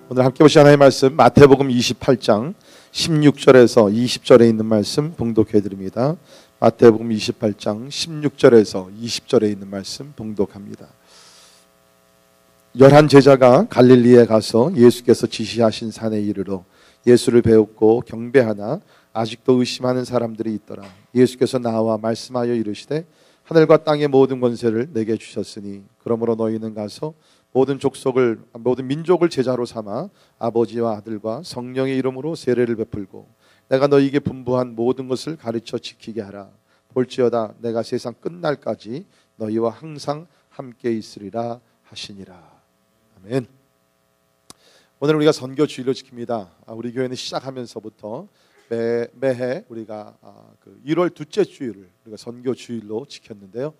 오늘 함께 보실 하나님의 말씀 마태복음 28장 16절에서 20절에 있는 말씀 봉독해 드립니다. 마태복음 28장 16절에서 20절에 있는 말씀 봉독합니다. 11 제자가 갈릴리에 가서 예수께서 지시하신 산에 이르러 예수를 배웠고 경배하나 아직도 의심하는 사람들이 있더라. 예수께서 나와 말씀하여 이르시되 하늘과 땅의 모든 권세를 내게 주셨으니 그러므로 너희는 가서 모든 민족을 제자로 삼아 아버지와 아들과 성령의 이름으로 세례를 베풀고 내가 너희에게 분부한 모든 것을 가르쳐 지키게 하라. 볼지어다 내가 세상 끝날까지 너희와 항상 함께 있으리라 하시니라. 아멘. 오늘 우리가 선교 주일로 지킵니다. 우리 교회는 시작하면서부터 매해 우리가 1월 둘째 주일을 우리가 선교 주일로 지켰는데요.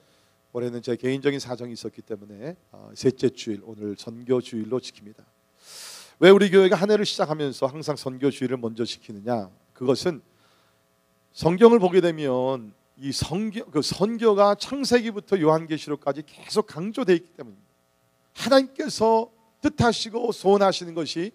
올해는 제 개인적인 사정이 있었기 때문에 셋째 주일, 오늘 선교 주일로 지킵니다. 왜 우리 교회가 한 해를 시작하면서 항상 선교 주일을 먼저 지키느냐? 그것은 성경을 보게 되면 이 선교가 창세기부터 요한계시록까지 계속 강조되어 있기 때문입니다. 하나님께서 뜻하시고 소원하시는 것이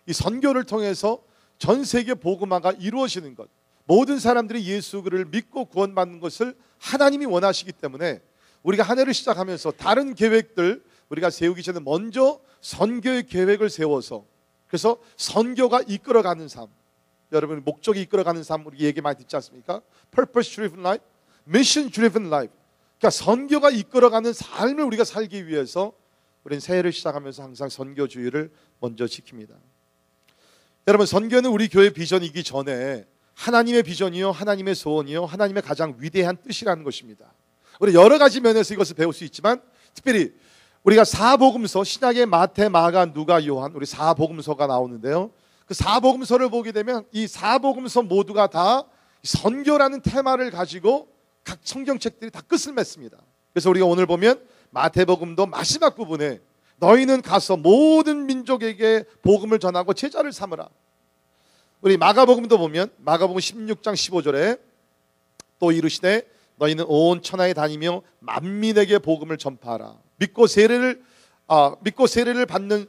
이 선교를 통해서 전 세계 복음화가 이루어지는 것, 모든 사람들이 예수를 믿고 구원받는 것을 하나님이 원하시기 때문에 우리가 한 해를 시작하면서 다른 계획들 우리가 세우기 전에 먼저 선교의 계획을 세워서, 그래서 선교가 이끌어가는 삶, 여러분 목적이 이끌어가는 삶 우리 얘기 많이 듣지 않습니까? Purpose driven life, mission driven life. 그러니까 선교가 이끌어가는 삶을 우리가 살기 위해서 우리는 새해를 시작하면서 항상 선교주의를 먼저 지킵니다. 여러분, 선교는 우리 교회 비전이기 전에 하나님의 비전이요, 하나님의 소원이요, 하나님의 가장 위대한 뜻이라는 것입니다. 우리 여러 가지 면에서 이것을 배울 수 있지만 특별히 우리가 사복음서, 신약의 마태, 마가, 누가, 요한, 우리 사복음서가 나오는데요. 그 사복음서를 보게 되면 이 사복음서 모두가 다 선교라는 테마를 가지고 각 성경책들이 다 끝을 맺습니다. 그래서 우리가 오늘 보면 마태복음도 마지막 부분에 너희는 가서 모든 민족에게 복음을 전하고 제자를 삼으라. 우리 마가복음도 보면 마가복음 16장 15절에 또 이르시되 너희는 온 천하에 다니며 만민에게 복음을 전파하라. 믿고 세례를 받는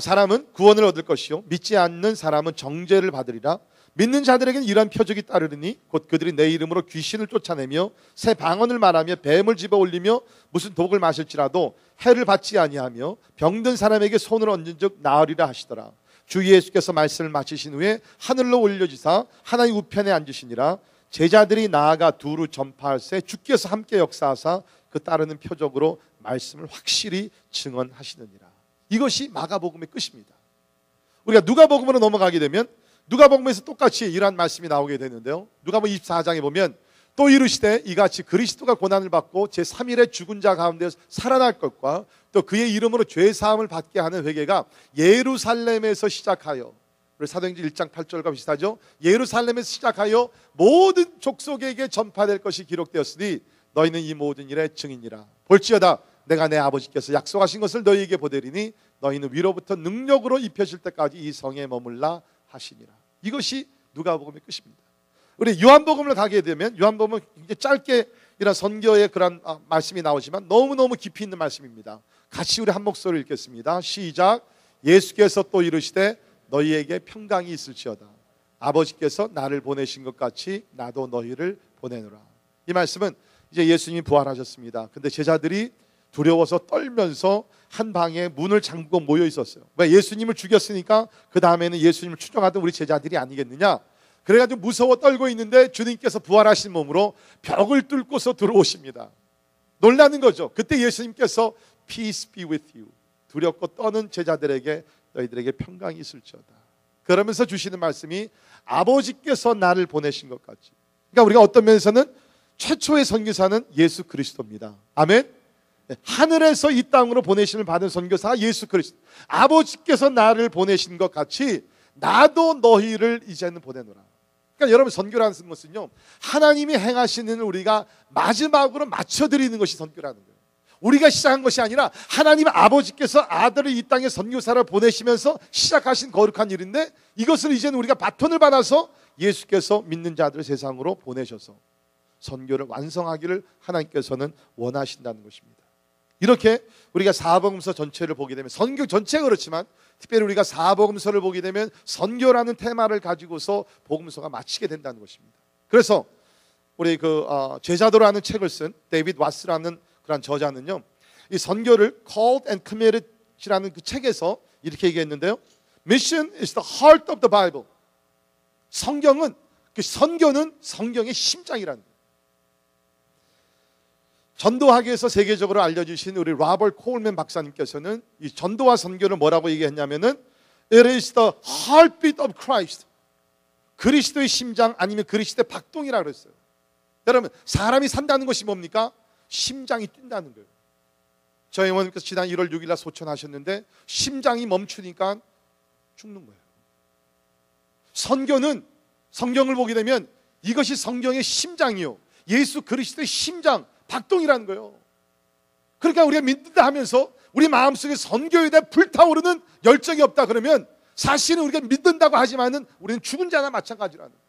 사람은 구원을 얻을 것이요 믿지 않는 사람은 정죄를 받으리라. 믿는 자들에게는 이러한 표적이 따르리니 곧 그들이 내 이름으로 귀신을 쫓아내며 새 방언을 말하며 뱀을 집어 올리며 무슨 독을 마실지라도 해를 받지 아니하며 병든 사람에게 손을 얹은즉 나으리라 하시더라. 주 예수께서 말씀을 마치신 후에 하늘로 올려지사 하나님 우편에 앉으시니라. 제자들이 나아가 두루 전파할세 주께서 함께 역사하사 그 따르는 표적으로 말씀을 확실히 증언하시느니라. 이것이 마가복음의 끝입니다. 우리가 누가복음으로 넘어가게 되면 누가복음에서 똑같이 이러한 말씀이 나오게 되는데요. 누가복음 24장에 보면 또 이르시되 이같이 그리스도가 고난을 받고 제3일에 죽은 자 가운데서 살아날 것과 또 그의 이름으로 죄사함을 받게 하는 회개가 예루살렘에서 시작하여, 우리 사도행전 1장 8절과 비슷하죠. 예루살렘에서 시작하여 모든 족속에게 전파될 것이 기록되었으니 너희는 이 모든 일의 증인이라. 볼지어다 내가 내 아버지께서 약속하신 것을 너희에게 보내리니 너희는 위로부터 능력으로 입혀질 때까지 이 성에 머물라 하시니라. 이것이 누가복음의 끝입니다. 우리 요한복음을 가게 되면 요한복음은 굉장히 짧게 이런 선교의 그런 말씀이 나오지만 너무너무 깊이 있는 말씀입니다. 같이 우리 한 목소리를 읽겠습니다. 시작. 예수께서 또 이르시되 너희에게 평강이 있을지어다. 아버지께서 나를 보내신 것 같이 나도 너희를 보내노라. 이 말씀은 이제 예수님이 부활하셨습니다. 근데 제자들이 두려워서 떨면서 한 방에 문을 잠그고 모여 있었어요. 왜? 예수님을 죽였으니까 그 다음에는 예수님을 추종하던 우리 제자들이 아니겠느냐. 그래가지고 무서워 떨고 있는데 주님께서 부활하신 몸으로 벽을 뚫고서 들어오십니다. 놀라는 거죠. 그때 예수님께서 Peace be with you. 두렵고 떠는 제자들에게 너희들에게 평강이 있을지어다. 그러면서 주시는 말씀이 아버지께서 나를 보내신 것 같이. 그러니까 우리가 어떤 면에서는 최초의 선교사는 예수 그리스도입니다. 아멘. 하늘에서 이 땅으로 보내심을 받은 선교사가 예수 그리스도. 아버지께서 나를 보내신 것 같이 나도 너희를 이제는 보내노라. 그러니까 여러분, 선교라는 것은요, 하나님이 행하시는 일을 우리가 마지막으로 맞춰드리는 것이 선교라는 거예요. 우리가 시작한 것이 아니라 하나님 아버지께서 아들을 이 땅에 선교사를 보내시면서 시작하신 거룩한 일인데, 이것을 이제는 우리가 바톤을 받아서 예수께서 믿는 자들을 세상으로 보내셔서 선교를 완성하기를 하나님께서는 원하신다는 것입니다. 이렇게 우리가 사복음서 전체를 보게 되면, 선교 전체가 그렇지만 특별히 우리가 사복음서를 보게 되면 선교라는 테마를 가지고서 복음서가 마치게 된다는 것입니다. 그래서 우리 제자도라는 책을 쓴 데이비드 와스라는 그런 저자는요, 이 선교를 Called and Committed이라는 그 책에서 이렇게 얘기했는데요. Mission is the heart of the Bible. 선교는 성경의 심장이라는 거예요. 전도학에서 세계적으로 알려주신 우리 로버트 콜맨 박사님께서는 이 전도와 선교를 뭐라고 얘기했냐면은 It is the heartbeat of Christ. 그리스도의 심장 아니면 그리스도의 박동이라고 그랬어요. 여러분, 사람이 산다는 것이 뭡니까? 심장이 뛴다는 거예요. 저희 어머님께서 지난 1월 6일 날 소천하셨는데 심장이 멈추니까 죽는 거예요. 선교는 성경을 보게 되면 이것이 성경의 심장이요, 예수 그리스도의 심장, 박동이라는 거예요. 그러니까 우리가 믿는다 하면서 우리 마음속에 선교에 대해 불타오르는 열정이 없다 그러면 사실은 우리가 믿는다고 하지만은 우리는 죽은 자나 마찬가지라는 거예요.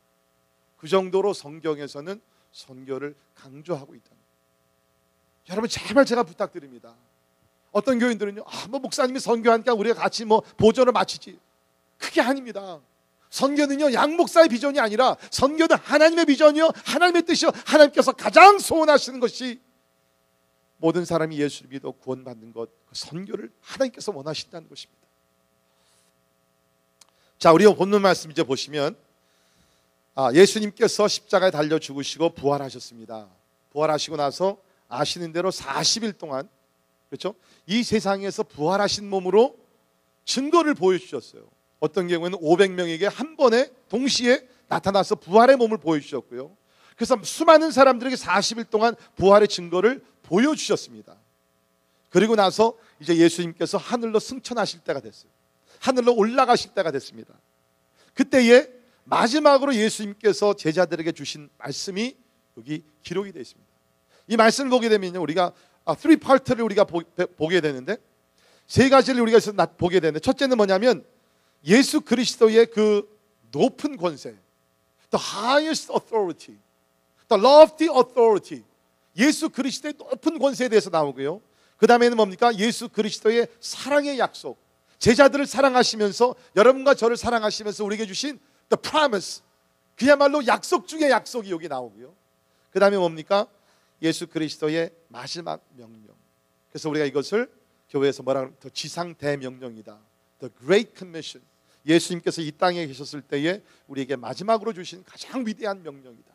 그 정도로 성경에서는 선교를 강조하고 있다는 거예요. 여러분, 제발 제가 부탁드립니다. 어떤 교인들은요, 목사님이 선교하니까 우리가 같이 보조를 마치지. 그게 아닙니다. 선교는요, 양 목사의 비전이 아니라 선교는 하나님의 비전이요, 하나님의 뜻이요, 하나님께서 가장 소원하시는 것이 모든 사람이 예수를 믿어 구원받는 것, 그 선교를 하나님께서 원하신다는 것입니다. 자, 우리 본문 말씀 이제 보시면 예수님께서 십자가에 달려 죽으시고 부활하셨습니다. 부활하시고 나서 아시는 대로 40일 동안, 그렇죠? 이 세상에서 부활하신 몸으로 증거를 보여주셨어요. 어떤 경우에는 500명에게 한 번에 동시에 나타나서 부활의 몸을 보여주셨고요. 그래서 수많은 사람들에게 40일 동안 부활의 증거를 보여주셨습니다. 그리고 나서 이제 예수님께서 하늘로 승천하실 때가 됐어요. 하늘로 올라가실 때가 됐습니다. 그때에 마지막으로 예수님께서 제자들에게 주신 말씀이 여기 기록이 되어 있습니다. 이 말씀을 보게 되면요, 우리가 3파트를 우리가 보게 되는데, 세 가지를 우리가 보게 되는데, 첫째는 뭐냐면 예수 그리스도의 그 높은 권세, the highest authority, the lofty authority, 예수 그리스도의 높은 권세에 대해서 나오고요. 그 다음에는 뭡니까? 예수 그리스도의 사랑의 약속, 제자들을 사랑하시면서, 여러분과 저를 사랑하시면서 우리에게 주신 the promise, 그야말로 약속 중에 약속이 여기 나오고요. 그 다음에 뭡니까? 예수 그리스도의 마지막 명령. 그래서 우리가 이것을 교회에서 뭐라 그러면 지상 대명령이다, the great commission. 예수님께서 이 땅에 계셨을 때에 우리에게 마지막으로 주신 가장 위대한 명령이다.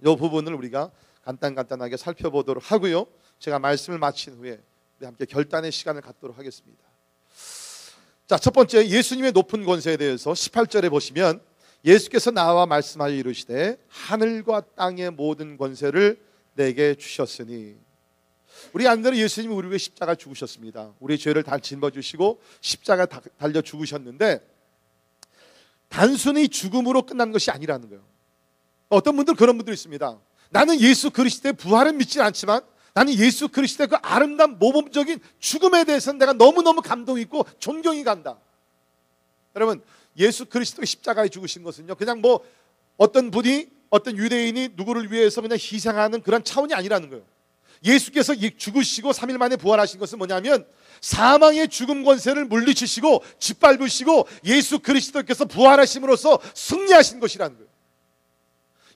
이 부분을 우리가 간단하게 살펴보도록 하고요. 제가 말씀을 마친 후에 우리 함께 결단의 시간을 갖도록 하겠습니다. 자, 첫 번째, 예수님의 높은 권세에 대해서 18절에 보시면 예수께서 나와 말씀하여 이르시되 하늘과 땅의 모든 권세를 내게 주셨으니. 우리 안대로 예수님이 우리 위해 십자가 죽으셨습니다. 우리의 죄를 다 짊어주시고 십자가 달려 죽으셨는데 단순히 죽음으로 끝난 것이 아니라는 거예요. 어떤 분들 그런 분들이 있습니다. 나는 예수 그리스도의 부활은 믿지 않지만 나는 예수 그리스도의 그 아름다운 모범적인 죽음에 대해서는 내가 너무너무 감동이 있고 존경이 간다. 여러분, 예수 그리스도의 십자가에 죽으신 것은요, 그냥 어떤 분이, 어떤 유대인이 누구를 위해서 그냥 희생하는 그런 차원이 아니라는 거예요. 예수께서 죽으시고 3일 만에 부활하신 것은 뭐냐면 사망의 죽음 권세를 물리치시고 짓밟으시고 예수 그리스도께서 부활하심으로써 승리하신 것이라는 거예요.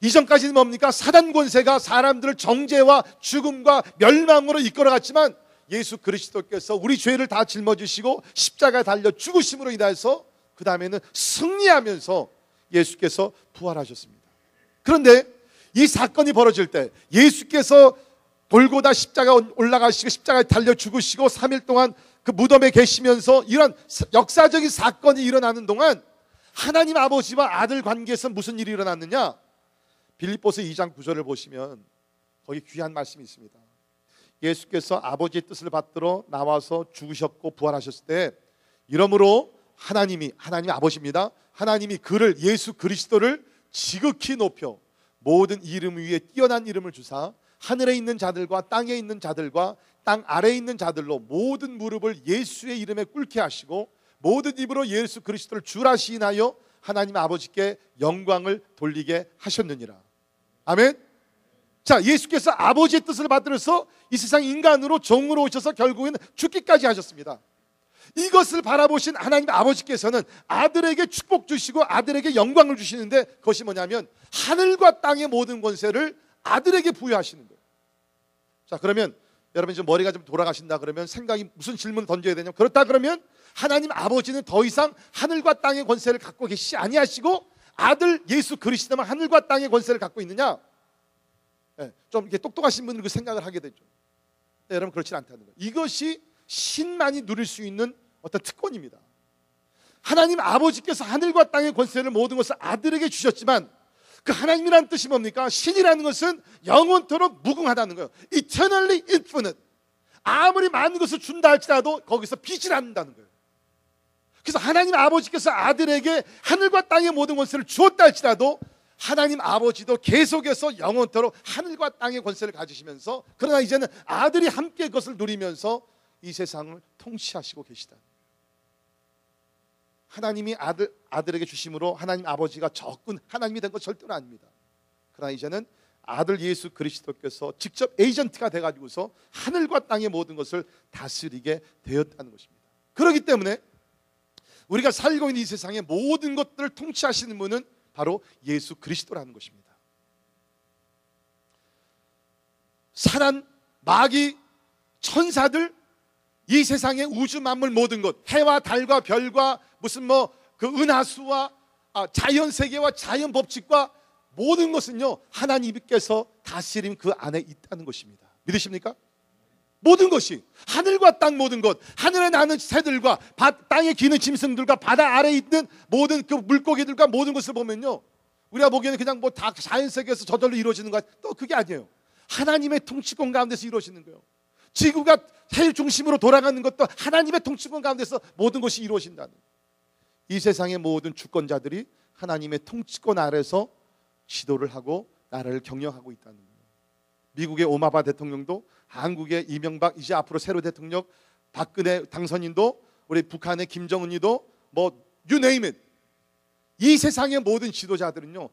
이전까지는 뭡니까? 사단 권세가 사람들을 정죄와 죽음과 멸망으로 이끌어갔지만 예수 그리스도께서 우리 죄를 다 짊어지시고 십자가에 달려 죽으심으로 인해서 그 다음에는 승리하면서 예수께서 부활하셨습니다. 그런데 이 사건이 벌어질 때 예수께서 골고다 십자가 올라가시고 십자가에 달려 죽으시고 3일 동안 그 무덤에 계시면서 이런 역사적인 사건이 일어나는 동안 하나님 아버지와 아들 관계에서 무슨 일이 일어났느냐? 빌립보서 2장 9절을 보시면 거기 귀한 말씀이 있습니다. 예수께서 아버지의 뜻을 받들어 나와서 죽으셨고 부활하셨을 때 이러므로 하나님 아버지입니다. 하나님이 그를, 예수 그리스도를 지극히 높여 모든 이름 위에 뛰어난 이름을 주사 하늘에 있는 자들과 땅에 있는 자들과 땅 아래에 있는 자들로 모든 무릎을 예수의 이름에 꿇게 하시고 모든 입으로 예수 그리스도를 주라 시인하여 하나님 아버지께 영광을 돌리게 하셨느니라. 아멘. 자, 예수께서 아버지의 뜻을 받들어서 이 세상 인간으로 종으로 오셔서 결국에는 죽기까지 하셨습니다. 이것을 바라보신 하나님 아버지께서는 아들에게 축복 주시고 아들에게 영광을 주시는데, 그것이 뭐냐면 하늘과 땅의 모든 권세를 아들에게 부여하시는 거예요. 자, 그러면 여러분 좀 머리가 좀 돌아가신다 그러면 생각이 무슨 질문을 던져야 되냐? 그렇다 그러면 하나님 아버지는 더 이상 하늘과 땅의 권세를 갖고 계시지 아니하시고 아들 예수 그리스도만 하늘과 땅의 권세를 갖고 있느냐? 네, 좀 이렇게 똑똑하신 분들 그 생각을 하게 되죠. 네, 여러분 그렇지 않다는 거예요. 이것이 신만이 누릴 수 있는 어떤 특권입니다. 하나님 아버지께서 하늘과 땅의 권세를 모든 것을 아들에게 주셨지만, 그 하나님이라는 뜻이 뭡니까? 신이라는 것은 영원토록 무궁하다는 거예요. Eternally infinite. 아무리 많은 것을 준다 할지라도 거기서 빛이 난다는 거예요. 그래서 하나님 아버지께서 아들에게 하늘과 땅의 모든 권세를 주었다 할지라도 하나님 아버지도 계속해서 영원토록 하늘과 땅의 권세를 가지시면서, 그러나 이제는 아들이 함께 그것을 누리면서 이 세상을 통치하시고 계시다. 하나님이 아들에게 주심으로 하나님 아버지가 적군 하나님이 된 것 절대로 아닙니다. 그러나 이제는 아들 예수 그리스도께서 직접 에이전트가 돼가지고서 하늘과 땅의 모든 것을 다스리게 되었다는 것입니다. 그렇기 때문에 우리가 살고 있는 이 세상의 모든 것들을 통치하시는 분은 바로 예수 그리스도라는 것입니다. 사단, 마귀, 천사들, 이 세상의 우주 만물 모든 것, 해와 달과 별과 무슨 그 은하수와 자연 세계와 자연 법칙과 모든 것은요 하나님께서 다스림 그 안에 있다는 것입니다. 믿으십니까? 모든 것이, 하늘과 땅 모든 것, 하늘에 나는 새들과 땅에 기는 짐승들과 바다 아래에 있는 모든 그 물고기들과 모든 것을 보면요, 우리가 보기에는 그냥 뭐 다 자연 세계에서 저절로 이루어지는 것, 또 그게 아니에요. 하나님의 통치권 가운데서 이루어지는 거예요. 지구가 해 중심으로 돌아가는 것도 하나님의 통치권 가운데서 모든 것이 이루어진다는, 이 세상의 모든 주권자들이 하나님의 통치권 아래서 지도를 하고 나라를 경영하고 있다는 거예요. 미국의 오바마 대통령도, 한국의 이명박, 이제 앞으로 새로 대통령 박근혜 당선인도, 우리 북한의 김정은이도, 뭐 you name it, 이 세상의 모든 지도자들은요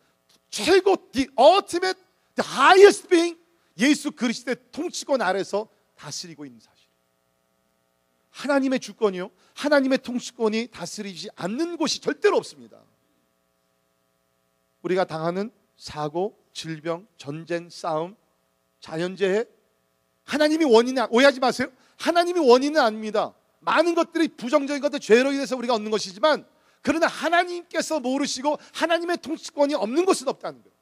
최고, the ultimate, the highest being, 예수 그리스도의 통치권 아래서 다스리고 있는 사실. 하나님의 주권이요, 하나님의 통치권이 다스리지 않는 곳이 절대로 없습니다. 우리가 당하는 사고, 질병, 전쟁, 싸움, 자연재해, 하나님이 원인이, 오해하지 마세요. 하나님이 원인은 아닙니다. 많은 것들이 부정적인 것들, 죄로 인해서 우리가 얻는 것이지만, 그러나 하나님께서 모르시고 하나님의 통치권이 없는 것은 없다는 거예요.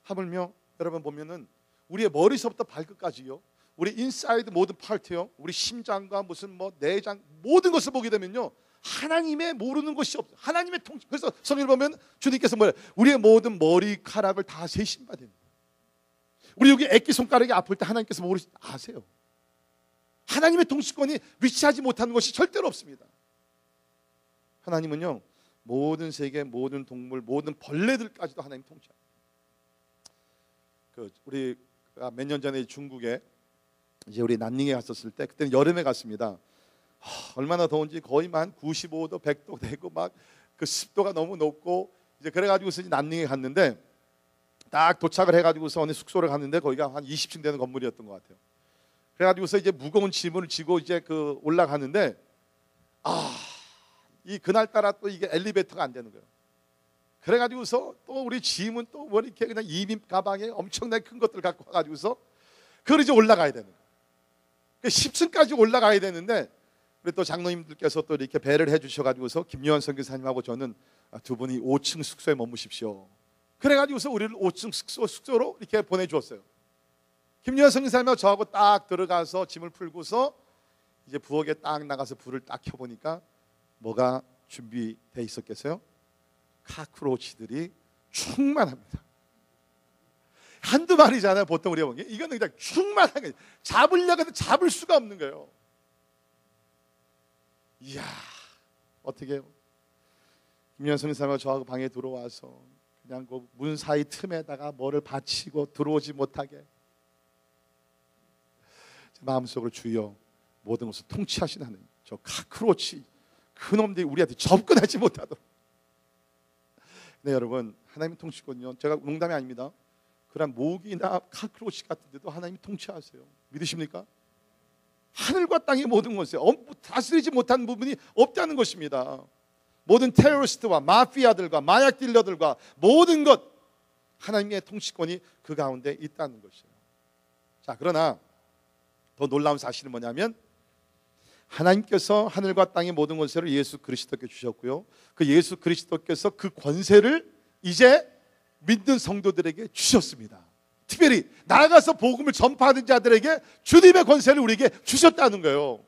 하물며 여러분 보면은 우리의 머리서부터 발끝까지요, 우리 인사이드 모든 파트요, 우리 심장과 무슨 뭐 내장 모든 것을 보게 되면요 하나님의 모르는 것이 없어요. 하나님의 통치. 그래서 성경을 보면 주님께서 뭐예요? 우리의 모든 머리카락을 다 세신받은 거예요. 우리 여기 애기 손가락이 아플 때 하나님께서 아세요. 하나님의 통치권이 위치하지 못하는 것이 절대로 없습니다. 하나님은요 모든 세계, 모든 동물, 모든 벌레들까지도 하나님 통치합니다. 우리 몇 년 전에 중국에 이제 우리 난닝에 갔었을 때, 그때는 여름에 갔습니다. 얼마나 더운지 거의 한 95도, 100도 되고 막 그 습도가 너무 높고, 이제 그래가지고서 난닝에 갔는데, 딱 도착을 해가지고서 어느 숙소를 갔는데 거기가 한 20층 되는 건물이었던 것 같아요. 그래가지고서 이제 무거운 짐을 지고 이제 올라가는데, 이 그날따라 또 이게 엘리베이터가 안 되는 거예요. 그래가지고서 또 우리 짐은 또 뭐 이렇게 그냥 2인 가방에 엄청나게 큰 것들 갖고 와가지고서 그걸 이제 올라가야 되는 거예요. 10층까지 올라가야 되는데, 우리 또 장로님들께서 또 이렇게 배를 해주셔가지고서 김요한 선교사님하고 저는 두 분이 5층 숙소에 머무십시오. 그래가지고서 우리를 5층 숙소로 이렇게 보내주었어요. 김요한 선교사님하고 저하고 딱 들어가서 짐을 풀고서 이제 부엌에 딱 나가서 불을 딱 켜보니까 뭐가 준비되어 있었겠어요? 카크로치들이 충만합니다. 한두 마리잖아요. 보통 우리가 보기에 이거는 그냥 충만한 거예요. 잡으려고 해도 잡을 수가 없는 거예요. 이야, 어떻게 해요? 김현 선생님하고 저하고 방에 들어와서 그냥 그 문 사이 틈에다가 뭐를 받치고 들어오지 못하게 마음속으로 주여 모든 것을 통치하시는 하나님, 저 카크로치 그놈들이 우리한테 접근하지 못하도록. 네 여러분, 하나님의 통치권요, 제가 농담이 아닙니다. 그런 모기나 카크로치 같은 데도 하나님이 통치하세요. 믿으십니까? 하늘과 땅의 모든 것에 다스리지 못한 부분이 없다는 것입니다. 모든 테러리스트와 마피아들과 마약 딜러들과 모든 것, 하나님의 통치권이 그 가운데 있다는 것이에요. 자, 그러나 더 놀라운 사실은 뭐냐면 하나님께서 하늘과 땅의 모든 권세를 예수 그리스도께 주셨고요, 그 예수 그리스도께서 그 권세를 이제 믿는 성도들에게 주셨습니다. 특별히 나아가서 복음을 전파하는 자들에게 주님의 권세를 우리에게 주셨다는 거예요.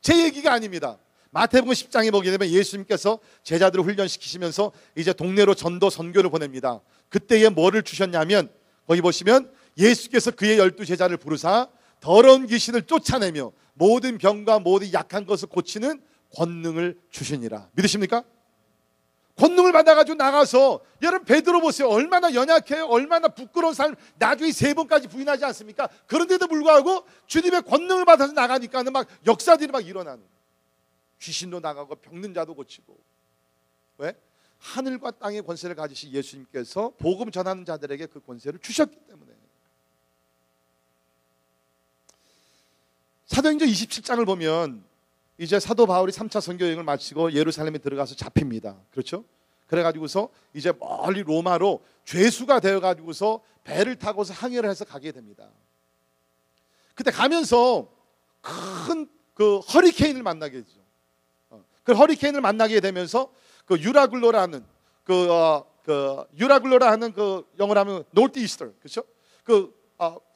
제 얘기가 아닙니다. 마태복음 10장에 보게 되면 예수님께서 제자들을 훈련시키시면서 이제 동네로 전도 선교를 보냅니다. 그때에 뭐를 주셨냐면, 거기 보시면 예수께서 그의 12 제자를 부르사 더러운 귀신을 쫓아내며 모든 병과 모든 약한 것을 고치는 권능을 주시니라. 믿으십니까? 권능을 받아가지고 나가서, 여러분 베드로 보세요. 얼마나 연약해요. 얼마나 부끄러운 삶, 나중에 3번까지 부인하지 않습니까? 그런데도 불구하고 주님의 권능을 받아서 나가니까는 막 역사들이 막 일어나는, 귀신도 나가고 병든 자도 고치고. 왜? 하늘과 땅의 권세를 가지신 예수님께서 복음 전하는 자들에게 그 권세를 주셨기 때문에. 사도행전 27장을 보면 이제 사도 바울이 3차 선교 여행을 마치고 예루살렘에 들어가서 잡힙니다. 그렇죠? 그래가지고서 이제 멀리 로마로 죄수가 되어가지고서 배를 타고서 항해를 해서 가게 됩니다. 그때 가면서 큰 그 허리케인을 만나게 되죠. 그 허리케인을 만나게 되면서 그 유라굴로라는 유라굴로라는 그 영어로 하면 노트 이스터, 그렇죠? 그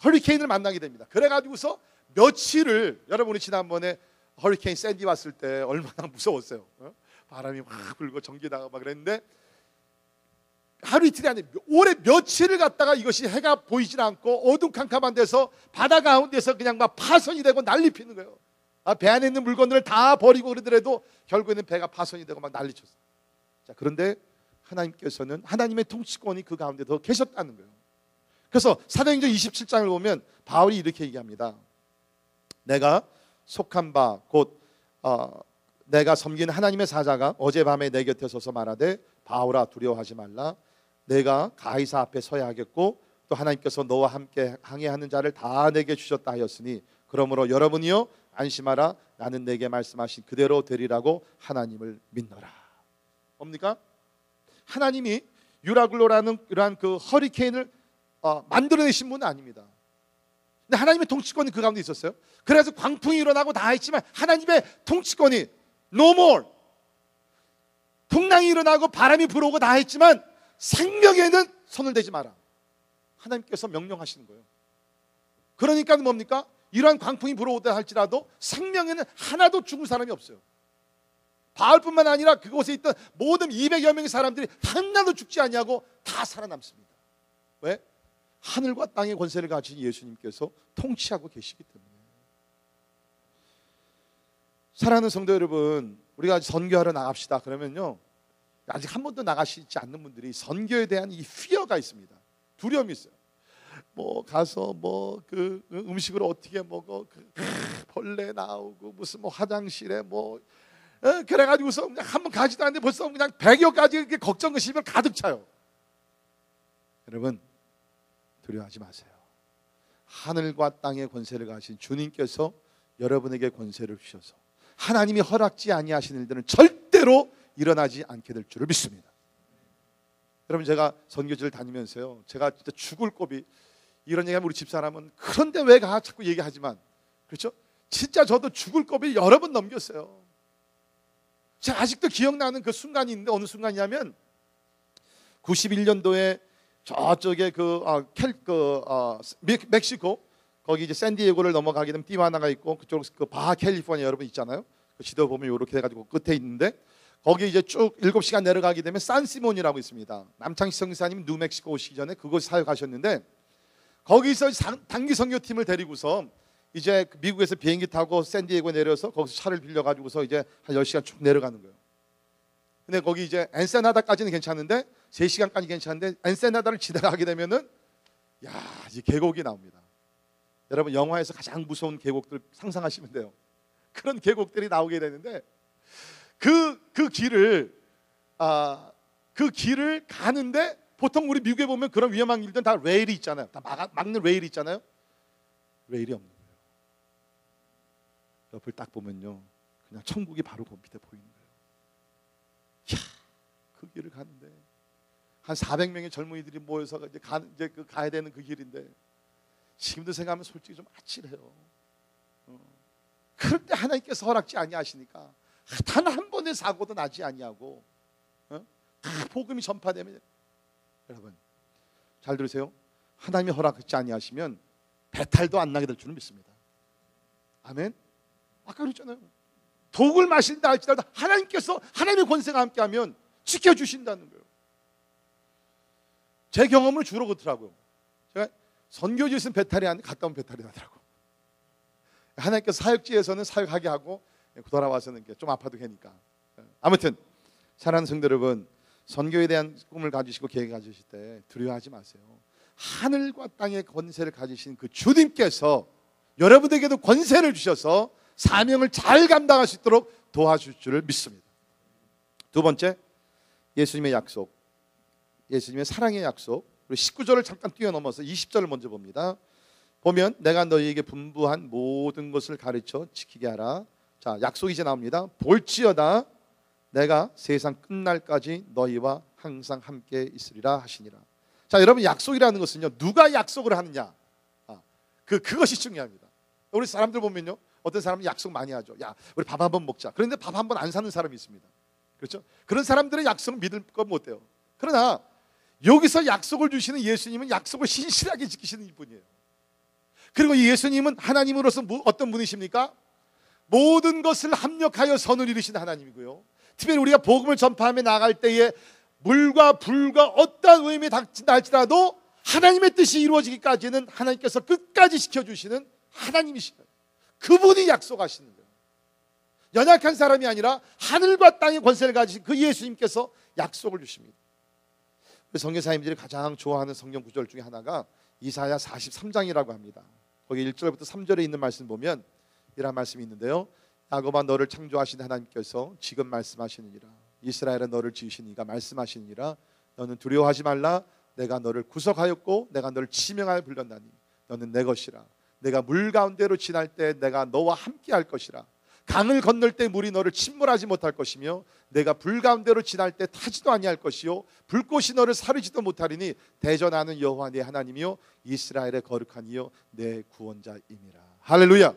허리케인을 만나게 됩니다. 그래가지고서 며칠을, 여러분이 지난번에 허리케인 샌디 왔을 때 얼마나 무서웠어요. 바람이 막 불고 전기 나가고 막 그랬는데, 하루 이틀이 아니라 올해 며칠을 갔다가 이것이 해가 보이질 않고 어둠캄캄한 데서 바다 가운데서 그냥 막 파손이 되고 난리 피는 거예요. 배 안에 있는 물건들을 다 버리고 그러더라도 결국에는 배가 파손이 되고 막 난리쳤어요. 자, 그런데 하나님께서는, 하나님의 통치권이 그 가운데 더 계셨다는 거예요. 그래서 사도행전 27장을 보면 바울이 이렇게 얘기합니다. 내가 속한 바 곧 내가 섬기는 하나님의 사자가 어젯밤에 내 곁에 서서 말하되, 바울아 두려워하지 말라. 내가 가이사 앞에 서야 하겠고 또 하나님께서 너와 함께 항해하는 자를 다 내게 주셨다 하였으니 그러므로 여러분이요 안심하라. 나는 내게 말씀하신 그대로 되리라고 하나님을 믿노라. 뭡니까? 하나님이 유라굴로라는 이러한 그 허리케인을 만들어내신 분은 아닙니다. 근데 하나님의 통치권이 그 가운데 있었어요. 그래서 광풍이 일어나고 다 했지만 하나님의 통치권이 no more. 풍랑이 일어나고 바람이 불어오고 다 했지만 생명에는 손을 대지 마라. 하나님께서 명령하시는 거예요. 그러니까 뭡니까? 이러한 광풍이 불어오다 할지라도 생명에는 하나도 죽은 사람이 없어요. 바울뿐만 아니라 그곳에 있던 모든 200여 명의 사람들이 하나도 죽지 아니하고 다 살아남습니다. 왜? 하늘과 땅의 권세를 가진 예수님께서 통치하고 계시기 때문에. 사랑하는 성도 여러분, 우리가 선교하러 나갑시다 그러면요, 아직 한 번도 나가시지 않는 분들이 선교에 대한 이 fear가 있습니다. 두려움이 있어요. 뭐 가서 뭐 그 음식을 어떻게 먹어, 벌레 나오고 무슨 뭐 화장실에 뭐 그래가지고서 그냥 한번 가지도 않는데 벌써 그냥 100여 가지 이렇게 걱정 의심을 가득 차요. 여러분 두려워하지 마세요. 하늘과 땅의 권세를 가신 주님께서 여러분에게 권세를 주셔서 하나님이 허락지 아니하신 일들은 절대로 일어나지 않게 될 줄을 믿습니다. 여러분 제가 선교지를 다니면서요, 제가 진짜 죽을 꼽이 이런 얘기하면 우리 집사람은 그런데 왜 가? 자꾸 얘기하지만, 그렇죠? 진짜 저도 죽을 꼽이 여러 번 넘겼어요. 제가 아직도 기억나는 그 순간이 있는데, 어느 순간이냐면 91년도에 저쪽에 멕시코 거기 이제 샌디에고를 넘어가게 되면 티와나가 있고 그쪽 그 바하 캘리포니아 여러분 있잖아요. 그 지도 보면 이렇게 해가지고 끝에 있는데 거기 이제 쭉 7시간 내려가게 되면 산시몬이라고 있습니다. 남창희 성사님 뉴멕시코 오시기 전에 그곳 사역하셨는데 거기서 단기 선교팀을 데리고서 이제 미국에서 비행기 타고 샌디에고 내려서 거기서 차를 빌려가지고서 이제 한 10시간 쭉 내려가는 거예요. 근데 거기 이제 엔세나다까지는 괜찮은데 3시간까지 괜찮은데 엔세나다를 지나가게 되면은 이 계곡이 나옵니다. 여러분 영화에서 가장 무서운 계곡들 상상하시면 돼요. 그런 계곡들이 나오게 되는데 그 길을 가는데 보통 우리 미국에 보면 그런 위험한 일들은 다 레일이 있잖아요. 다 막는 레일이 있잖아요. 레일이 없는 거예요. 옆을 딱 보면요, 그냥 천국이 바로 그 밑에 보이는 거예요. 이야, 그 길을 가는데 한 400명의 젊은이들이 모여서 이제 가야 되는 그 길인데, 지금도 생각하면 솔직히 좀 아찔해요. 그럴 때 하나님께서 허락지 아니하시니까 단 한 번의 사고도 나지 아니하고 다 복음이 전파되면, 여러분 잘 들으세요. 하나님이 허락하지 아니하시면 배탈도 안 나게 될 줄은 믿습니다. 아멘. 아까 그랬잖아요. 독을 마신다 할지라도 하나님께서, 하나님의 권세가 함께하면 지켜주신다는 거예요. 제 경험을 주로 그렇더라고요. 제가 선교지에 있으면 배탈이 안 가까운 배탈이 나더라고요. 하나님께서 사역지에서는 사역하게 하고 돌아와서는 좀 아파도 되니까. 아무튼 사랑하는 성도 여러분, 선교에 대한 꿈을 가지시고 계획 가지실 때 두려워하지 마세요. 하늘과 땅의 권세를 가지신 그 주님께서 여러분에게도 권세를 주셔서 사명을 잘 감당할 수 있도록 도와줄 줄을 믿습니다. 두 번째, 예수님의 약속, 예수님의 사랑의 약속. 우리 19절을 잠깐 뛰어넘어서 20절을 먼저 봅니다. 보면 내가 너희에게 분부한 모든 것을 가르쳐 지키게 하라. 자, 약속이 이제 나옵니다. 볼지어다 내가 세상 끝날까지 너희와 항상 함께 있으리라 하시니라. 자, 여러분, 약속이라는 것은요, 누가 약속을 하느냐, 그것이 중요합니다. 우리 사람들 보면요, 어떤 사람은 약속 많이 하죠. 야, 우리 밥 한번 먹자. 그런데 밥 한 번 안 사는 사람이 있습니다. 그렇죠? 그런 사람들의 약속은 믿을 것 못해요. 그러나 여기서 약속을 주시는 예수님은 약속을 신실하게 지키시는 분이에요. 그리고 예수님은 하나님으로서 어떤 분이십니까? 모든 것을 합력하여 선을 이루신 하나님이고요, 특별히 우리가 복음을 전파하며 나갈 때에 물과 불과 어떠한 의미 닥친다 할지라도 하나님의 뜻이 이루어지기까지는 하나님께서 끝까지 지켜주시는 하나님이시다. 그분이 약속하시는 거예요. 연약한 사람이 아니라 하늘과 땅의 권세를 가지신 그 예수님께서 약속을 주십니다. 선교사님들이 가장 좋아하는 성경 구절 중에 하나가 이사야 43장이라고 합니다. 거기 1절부터 3절에 있는 말씀 보면 이런 말씀이 있는데요. 야곱아, 너를 창조하신 하나님께서 지금 말씀하시느니라. 이스라엘은 너를 지으신 이가 말씀하시느니라. 너는 두려워하지 말라. 내가 너를 구속하였고 내가 너를 지명하여 불렀나니 너는 내 것이라. 내가 물 가운데로 지날 때 내가 너와 함께 할 것이라. 강을 건널 때 물이 너를 침몰하지 못할 것이며 내가 불 가운데로 지날 때 타지도 아니할 것이요 불꽃이 너를 사르지도 못하리니 대전하는 여호와 네 하나님이요 이스라엘의 거룩한 이요 내 구원자이니라. 할렐루야.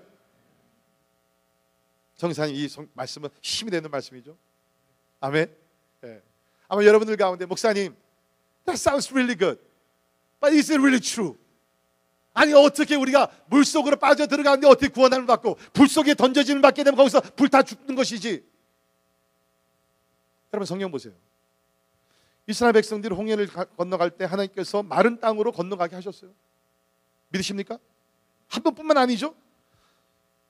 정사님, 이 말씀은 힘이 되는 말씀이죠. 아멘. 네. 아마 여러분들 가운데 목사님, that sounds really good, but is it really true? 아니, 어떻게 우리가 물속으로 빠져 들어가는데 어떻게 구원함을 받고 불 속에 던져짐을 받게 되면 거기서 불타 죽는 것이지. 여러분, 성경 보세요. 이스라엘 백성들이 홍해를 건너갈 때 하나님께서 마른 땅으로 건너가게 하셨어요. 믿으십니까? 한 번뿐만 아니죠.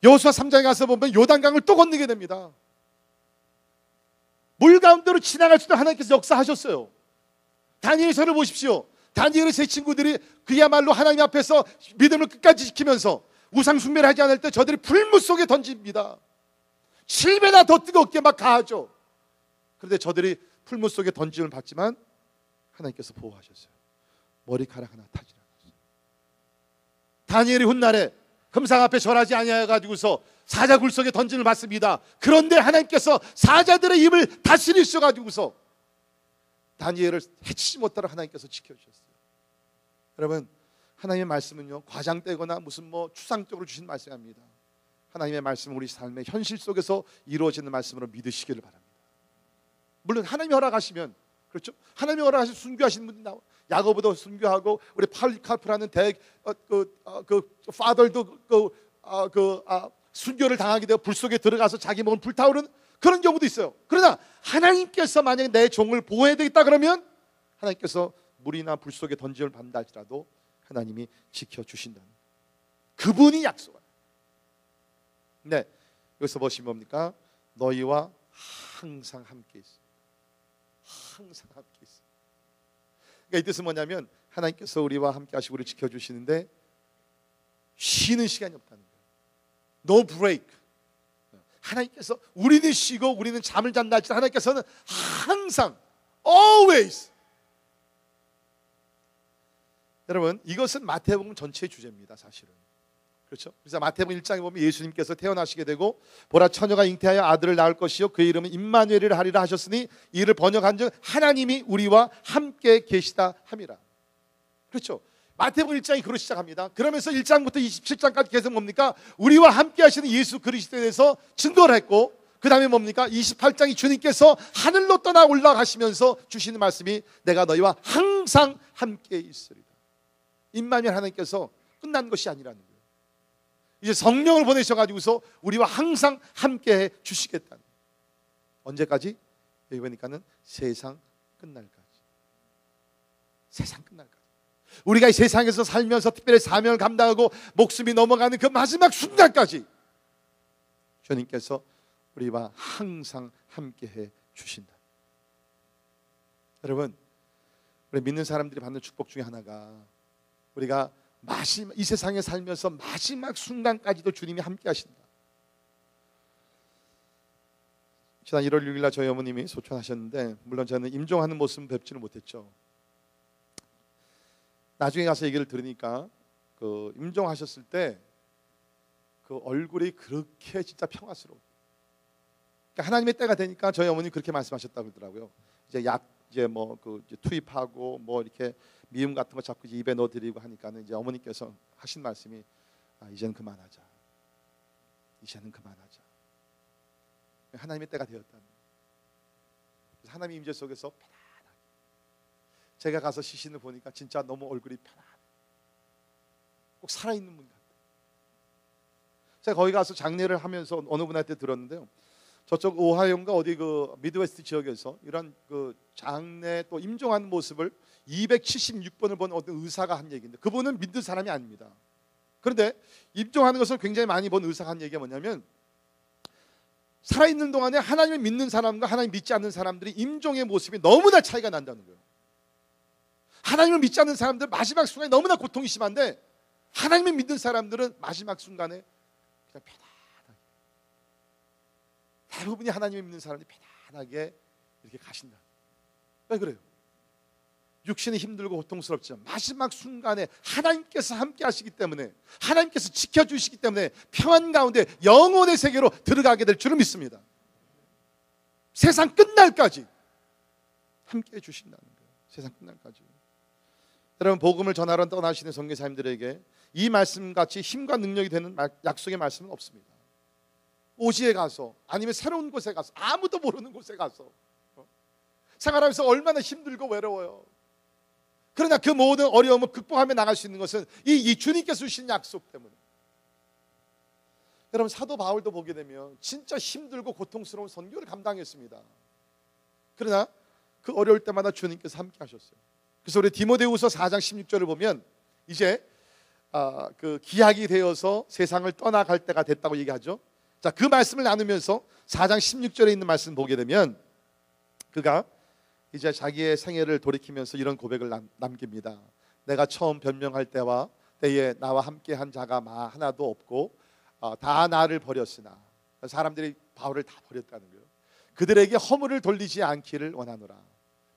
여호수아 3장에 가서 보면 요단강을 또 건너게 됩니다. 물 가운데로 지나갈 수도 하나님께서 역사하셨어요. 다니엘서를 보십시오. 다니엘의 세 친구들이 그야말로 하나님 앞에서 믿음을 끝까지 지키면서 우상 숭배를 하지 않을 때 저들이 불물 속에 던집니다. 7배나 더 뜨겁게 막 가하죠. 그런데 저들이 풀물 속에 던짐을 받지만 하나님께서 보호하셨어요. 머리카락 하나 타지 않았어요. 다니엘이 훗날에 금상 앞에 절하지 아니하여가지고서 사자 굴 속에 던짐을 받습니다. 그런데 하나님께서 사자들의 입을 다스리셔가지고서 다니엘을 해치지 못하도록 하나님께서 지켜주셨어요. 여러분, 하나님의 말씀은요, 과장되거나 무슨 추상적으로 주신 말씀이 아닙니다. 하나님의 말씀은 우리 삶의 현실 속에서 이루어지는 말씀으로 믿으시기를 바랍니다. 물론 하나님이 허락하시면, 그렇죠? 하나님이 허락하신 순교하시는 분이 나와. 야고보도 순교하고 우리 팔리카프라는 파더도 순교를 당하게 되어 불 속에 들어가서 자기 몸을 불타오르는 그런 경우도 있어요. 그러나 하나님께서 만약에 내 종을 보호해야 되겠다 그러면 하나님께서 물이나 불 속에 던짐을 받는다 할지라도 하나님이 지켜주신다는, 그분이 약속을. 네, 여기서 보시면 뭡니까? 너희와 항상 함께 있어. 항상 함께 있어. 그러니까 이 뜻은 뭐냐면 하나님께서 우리와 함께 하시고 우리를 지켜주시는데 쉬는 시간이 없다는 거예요. No break. 하나님께서, 우리는 쉬고 우리는 잠을 잔다 할지라도 하나님께서는 항상, always 여러분, 이것은 마태복음 전체의 주제입니다, 사실은. 그렇죠? 그래서 마태복음 1장에 보면 예수님께서 태어나시게 되고 보라 처녀가 잉태하여 아들을 낳을 것이요 그의 이름은 임마누엘이라 하리라 하셨으니 이를 번역한즉 하나님이 우리와 함께 계시다 함이라. 그렇죠? 마태복음 1장이 그로 시작합니다. 그러면서 1장부터 27장까지 계속 뭡니까? 우리와 함께 하시는 예수 그리스도에 대해서 증거를 했고, 그 다음에 뭡니까? 28장이 주님께서 하늘로 떠나 올라가시면서 주시는 말씀이 내가 너희와 항상 함께 있으리라. 임마누엘 하나님께서 끝난 것이 아니라는 거예요. 이제 성령을 보내셔가지고서 우리와 항상 함께해 주시겠다는. 언제까지? 여기 보니까는 세상 끝날까지. 세상 끝날까지. 우리가 이 세상에서 살면서 특별히 사명을 감당하고 목숨이 넘어가는 그 마지막 순간까지 주님께서 우리와 항상 함께해 주신다. 여러분, 우리 믿는 사람들이 받는 축복 중에 하나가 우리가 이 세상에 살면서 마지막 순간까지도 주님이 함께 하신다. 지난 1월 6일 날 저희 어머님이 소천하셨는데, 물론 저는 임종하는 모습은 뵙지는 못했죠. 나중에 가서 얘기를 들으니까 그 임종하셨을 때 그 얼굴이 그렇게 진짜 평화스러워. 그러니까 하나님의 때가 되니까 저희 어머니 그렇게 말씀하셨다고 그러더라고요. 이제 약 이제 뭐 그 투입하고 뭐 이렇게 미음 같은 거 자꾸 입에 넣어드리고 하니까는 이제 어머니께서 하신 말씀이 이제는 그만하자. 이제는 그만하자. 하나님의 때가 되었다는. 그래서 하나님의 임재 속에서 편안하게. 제가 가서 시신을 보니까 진짜 너무 얼굴이 편안해. 꼭 살아있는 분 같아요. 제가 거기 가서 장례를 하면서 어느 분한테 들었는데요. 저쪽 오하이오인가 어디 그 미드웨스트 지역에서 이런 그 장례 또 임종하는 모습을 276번을 본 어떤 의사가 한 얘기인데, 그분은 믿는 사람이 아닙니다. 그런데 임종하는 것을 굉장히 많이 본 의사가 한 얘기가 뭐냐면, 살아있는 동안에 하나님을 믿는 사람과 하나님 믿지 않는 사람들이 임종의 모습이 너무나 차이가 난다는 거예요. 하나님을 믿지 않는 사람들 마지막 순간에 너무나 고통이 심한데, 하나님을 믿는 사람들은 마지막 순간에 그냥 편안하게, 대부분이 하나님을 믿는 사람들이 편안하게 이렇게 가신다. 왜 그래요? 육신이 힘들고 고통스럽지만 마지막 순간에 하나님께서 함께 하시기 때문에, 하나님께서 지켜주시기 때문에 평안 가운데 영혼의 세계로 들어가게 될 줄을 믿습니다. 세상 끝날까지 함께 해주신다는 거예요. 세상 끝날까지. 여러분, 복음을 전하러 떠나시는 선교사님들에게 이 말씀같이 힘과 능력이 되는 약속의 말씀은 없습니다. 오지에 가서 아니면 새로운 곳에 가서 아무도 모르는 곳에 가서 생활하면서 얼마나 힘들고 외로워요. 그러나 그 모든 어려움을 극복하며 나갈 수 있는 것은 이 주님께서 주신 약속 때문에. 여러분, 사도 바울도 보게 되면 진짜 힘들고 고통스러운 선교를 감당했습니다. 그러나 그 어려울 때마다 주님께서 함께 하셨어요. 그래서 우리 디모데후서 4장 16절을 보면 이제 그 기약이 되어서 세상을 떠나갈 때가 됐다고 얘기하죠. 자, 그 말씀을 나누면서 4장 16절에 있는 말씀 보게 되면 그가 이제 자기의 생애를 돌이키면서 이런 고백을 남깁니다. 내가 처음 변명할 때에 나와 함께한 자가 하나도 없고 다 나를 버렸으나, 사람들이 바울을 다 버렸다는 거예요. 그들에게 허물을 돌리지 않기를 원하노라.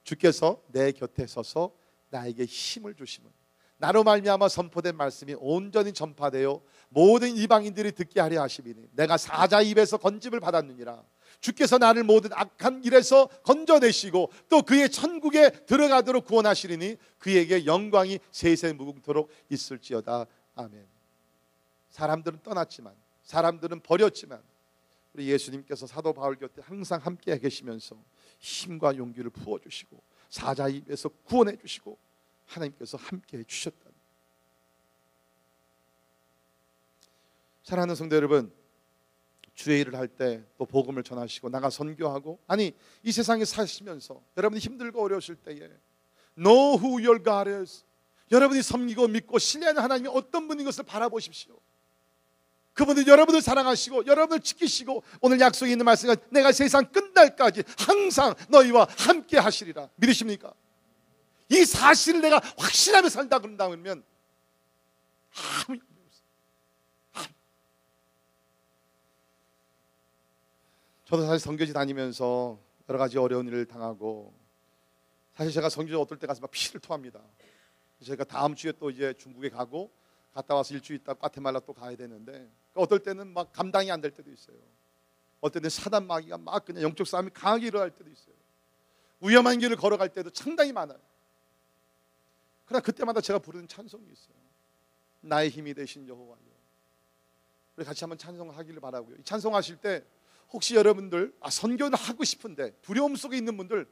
주께서 내 곁에 서서 나에게 힘을 주심은 나로 말미암아 선포된 말씀이 온전히 전파되어 모든 이방인들이 듣게 하려 하심이니 내가 사자 입에서 건짐을 받았느니라. 주께서 나를 모든 악한 일에서 건져내시고 또 그의 천국에 들어가도록 구원하시리니 그에게 영광이 세세 무궁토록 있을지어다. 아멘. 사람들은 떠났지만, 사람들은 버렸지만 우리 예수님께서 사도 바울 곁에 항상 함께 계시면서 힘과 용기를 부어주시고 사자 입에서 구원해 주시고 하나님께서 함께 해주셨다. 사랑하는 성도 여러분, 주의 일을 할 때 또 복음을 전하시고 나가 선교하고, 아니 이 세상에 사시면서 여러분이 힘들고 어려우실 때에 Know who your God is. 여러분이 섬기고 믿고 신뢰하는 하나님이 어떤 분인 것을 바라보십시오. 그분은 여러분을 사랑하시고 여러분을 지키시고 오늘 약속이 있는 말씀은 내가 세상 끝날까지 항상 너희와 함께 하시리라. 믿으십니까? 이 사실을 내가 확신하며 산다 그런다면 아무 의미 없어요. 저도 사실 선교지 다니면서 여러 가지 어려운 일을 당하고, 사실 제가 선교지 어떨 때 가서 막 피를 토합니다. 제가 다음 주에 또 이제 중국에 가고 갔다 와서 일주일 있다 과테말라 또 가야 되는데 어떨 때는 막 감당이 안 될 때도 있어요. 어떨 때는 사단 마귀가 막 그냥 영적 싸움이 강하게 일어날 때도 있어요. 위험한 길을 걸어갈 때도 상당히 많아요. 그러나 그때마다 제가 부르는 찬송이 있어요. 나의 힘이 되신 여호와여. 우리 같이 한번 찬송하기를 바라고요. 이 찬송하실 때 혹시 여러분들 선교는 하고 싶은데 두려움 속에 있는 분들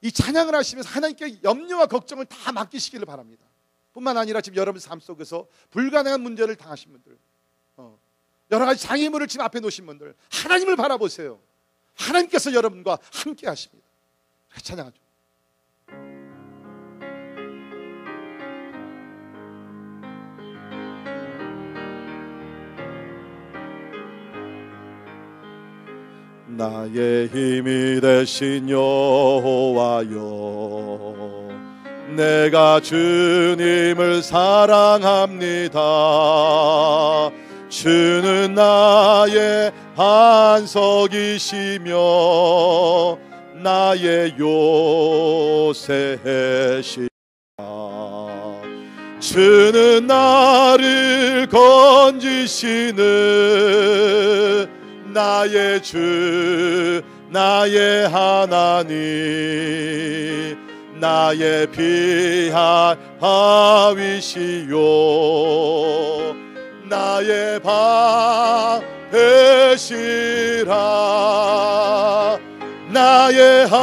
이 찬양을 하시면서 하나님께 염려와 걱정을 다 맡기시기를 바랍니다. 뿐만 아니라 지금 여러분 삶 속에서 불가능한 문제를 당하신 분들, 여러 가지 장애물을 지금 앞에 놓으신 분들, 하나님을 바라보세요. 하나님께서 여러분과 함께 하십니다. 찬양하죠. 나의 힘이 되신 여호와여, 내가 주님을 사랑합니다. 주는 나의 반석이시며 나의 요새시라. 주는 나를 건지시는 나의 주, 나의 하나님, 나의 피할 바위시요, 나의 방 되시라. 나의 하나님,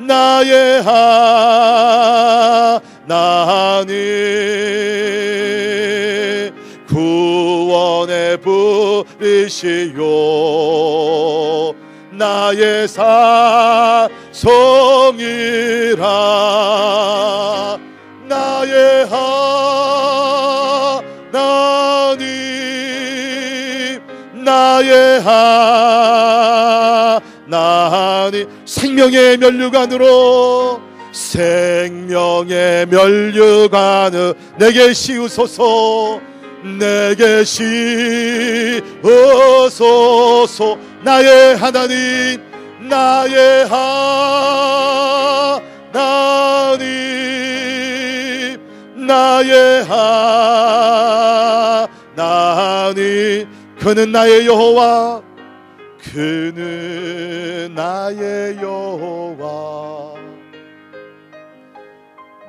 나의 하나님, 구원의 불이시요, 나의 사성이라. 나의 하나님, 나의 하나님, 생명의 면류관으로, 생명의 면류관을 내게 씌우소서, 내게 씌우소서. 나의 하나님, 나의 하나님, 나의 하나님, 그는 나의 여호와, 그는 나의 여호와,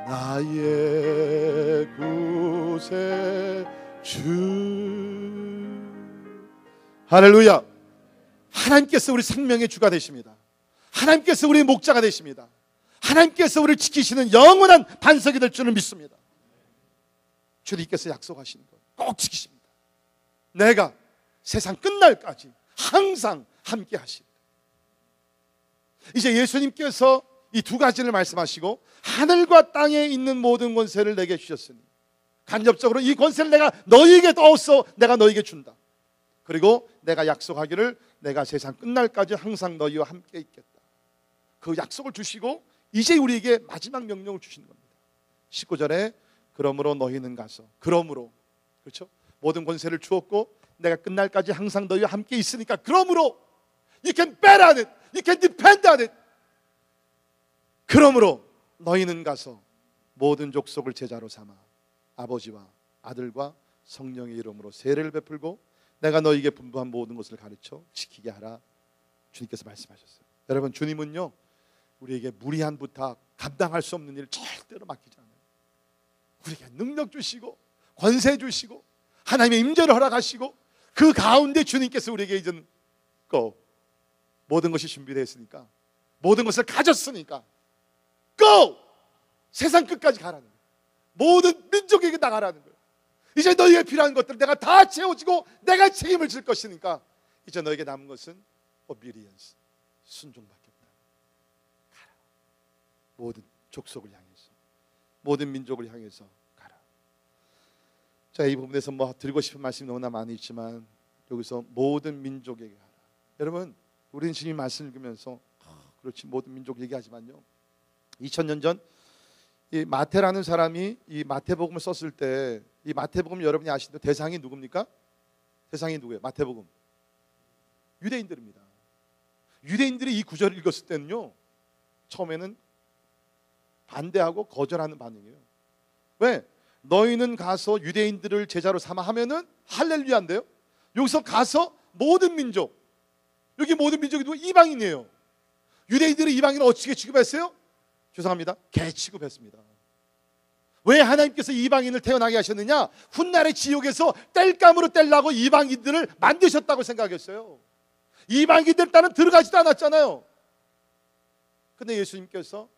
나의 구세주. 할렐루야. 하나님께서 우리 생명의 주가 되십니다. 하나님께서 우리의 목자가 되십니다. 하나님께서 우리를 지키시는 영원한 반석이 될 줄을 믿습니다. 주님께서 약속하신 것 꼭 지키십니다. 내가 세상 끝날까지 항상 함께 하십니다. 이제 예수님께서 이 두 가지를 말씀하시고 하늘과 땅에 있는 모든 권세를 내게 주셨으니 간접적으로 이 권세를 내가 너희에게 넣었어, 내가 너희에게 준다. 그리고 내가 약속하기를 내가 세상 끝날까지 항상 너희와 함께 있겠다. 그 약속을 주시고 이제 우리에게 마지막 명령을 주시는 겁니다. 19절에 그러므로 너희는 가서, 그러므로, 그렇죠? 모든 권세를 주었고 내가 끝날까지 항상 너희와 함께 있으니까, 그러므로 you can bet on it, you can depend on it. 그러므로 너희는 가서 모든 족속을 제자로 삼아 아버지와 아들과 성령의 이름으로 세례를 베풀고 내가 너희에게 분부한 모든 것을 가르쳐 지키게 하라. 주님께서 말씀하셨어요. 여러분, 주님은요 우리에게 무리한 부탁, 감당할 수 없는 일을 절대로 맡기지 않아요. 우리에게 능력 주시고 권세 주시고 하나님의 임재를 허락하시고 그 가운데 주님께서 우리에게 이제는 go, 모든 것이 준비되어 있으니까, 모든 것을 가졌으니까 go! 세상 끝까지 가라는 거예요. 모든 민족에게 나가라는 거예요. 이제 너희에게 필요한 것들을 내가 다 채워주고 내가 책임을 질 것이니까 이제 너에게 남은 것은 obedience, 순종밖에 없다. 가라. 모든 족속을 향해서, 모든 민족을 향해서 가라. 자, 이 부분에서 뭐 드리고 싶은 말씀이 너무나 많이 있지만 여기서 모든 민족에게 가라. 여러분, 우리는 주님 말씀 읽으면서 그렇지 모든 민족 얘기하지만요, 2000년 전 이 마태라는 사람이 이 마태복음을 썼을 때, 이 마태복음 여러분이 아시는 대상이 누굽니까? 대상이 누구예요? 마태복음 유대인들입니다. 유대인들이 이 구절을 읽었을 때는요 처음에는 반대하고 거절하는 반응이에요. 왜? 너희는 가서 유대인들을 제자로 삼아 하면은 할렐루야인데요. 여기서 가서 모든 민족, 여기 모든 민족이 누구? 이방인이에요. 유대인들이 이방인을 어떻게 취급했어요? 죄송합니다, 개 취급했습니다. 왜 하나님께서 이방인을 태어나게 하셨느냐? 훗날의 지옥에서 뗄감으로 떼려고 이방인들을 만드셨다고 생각했어요. 이방인들 따는 들어가지도 않았잖아요. 근데 예수님께서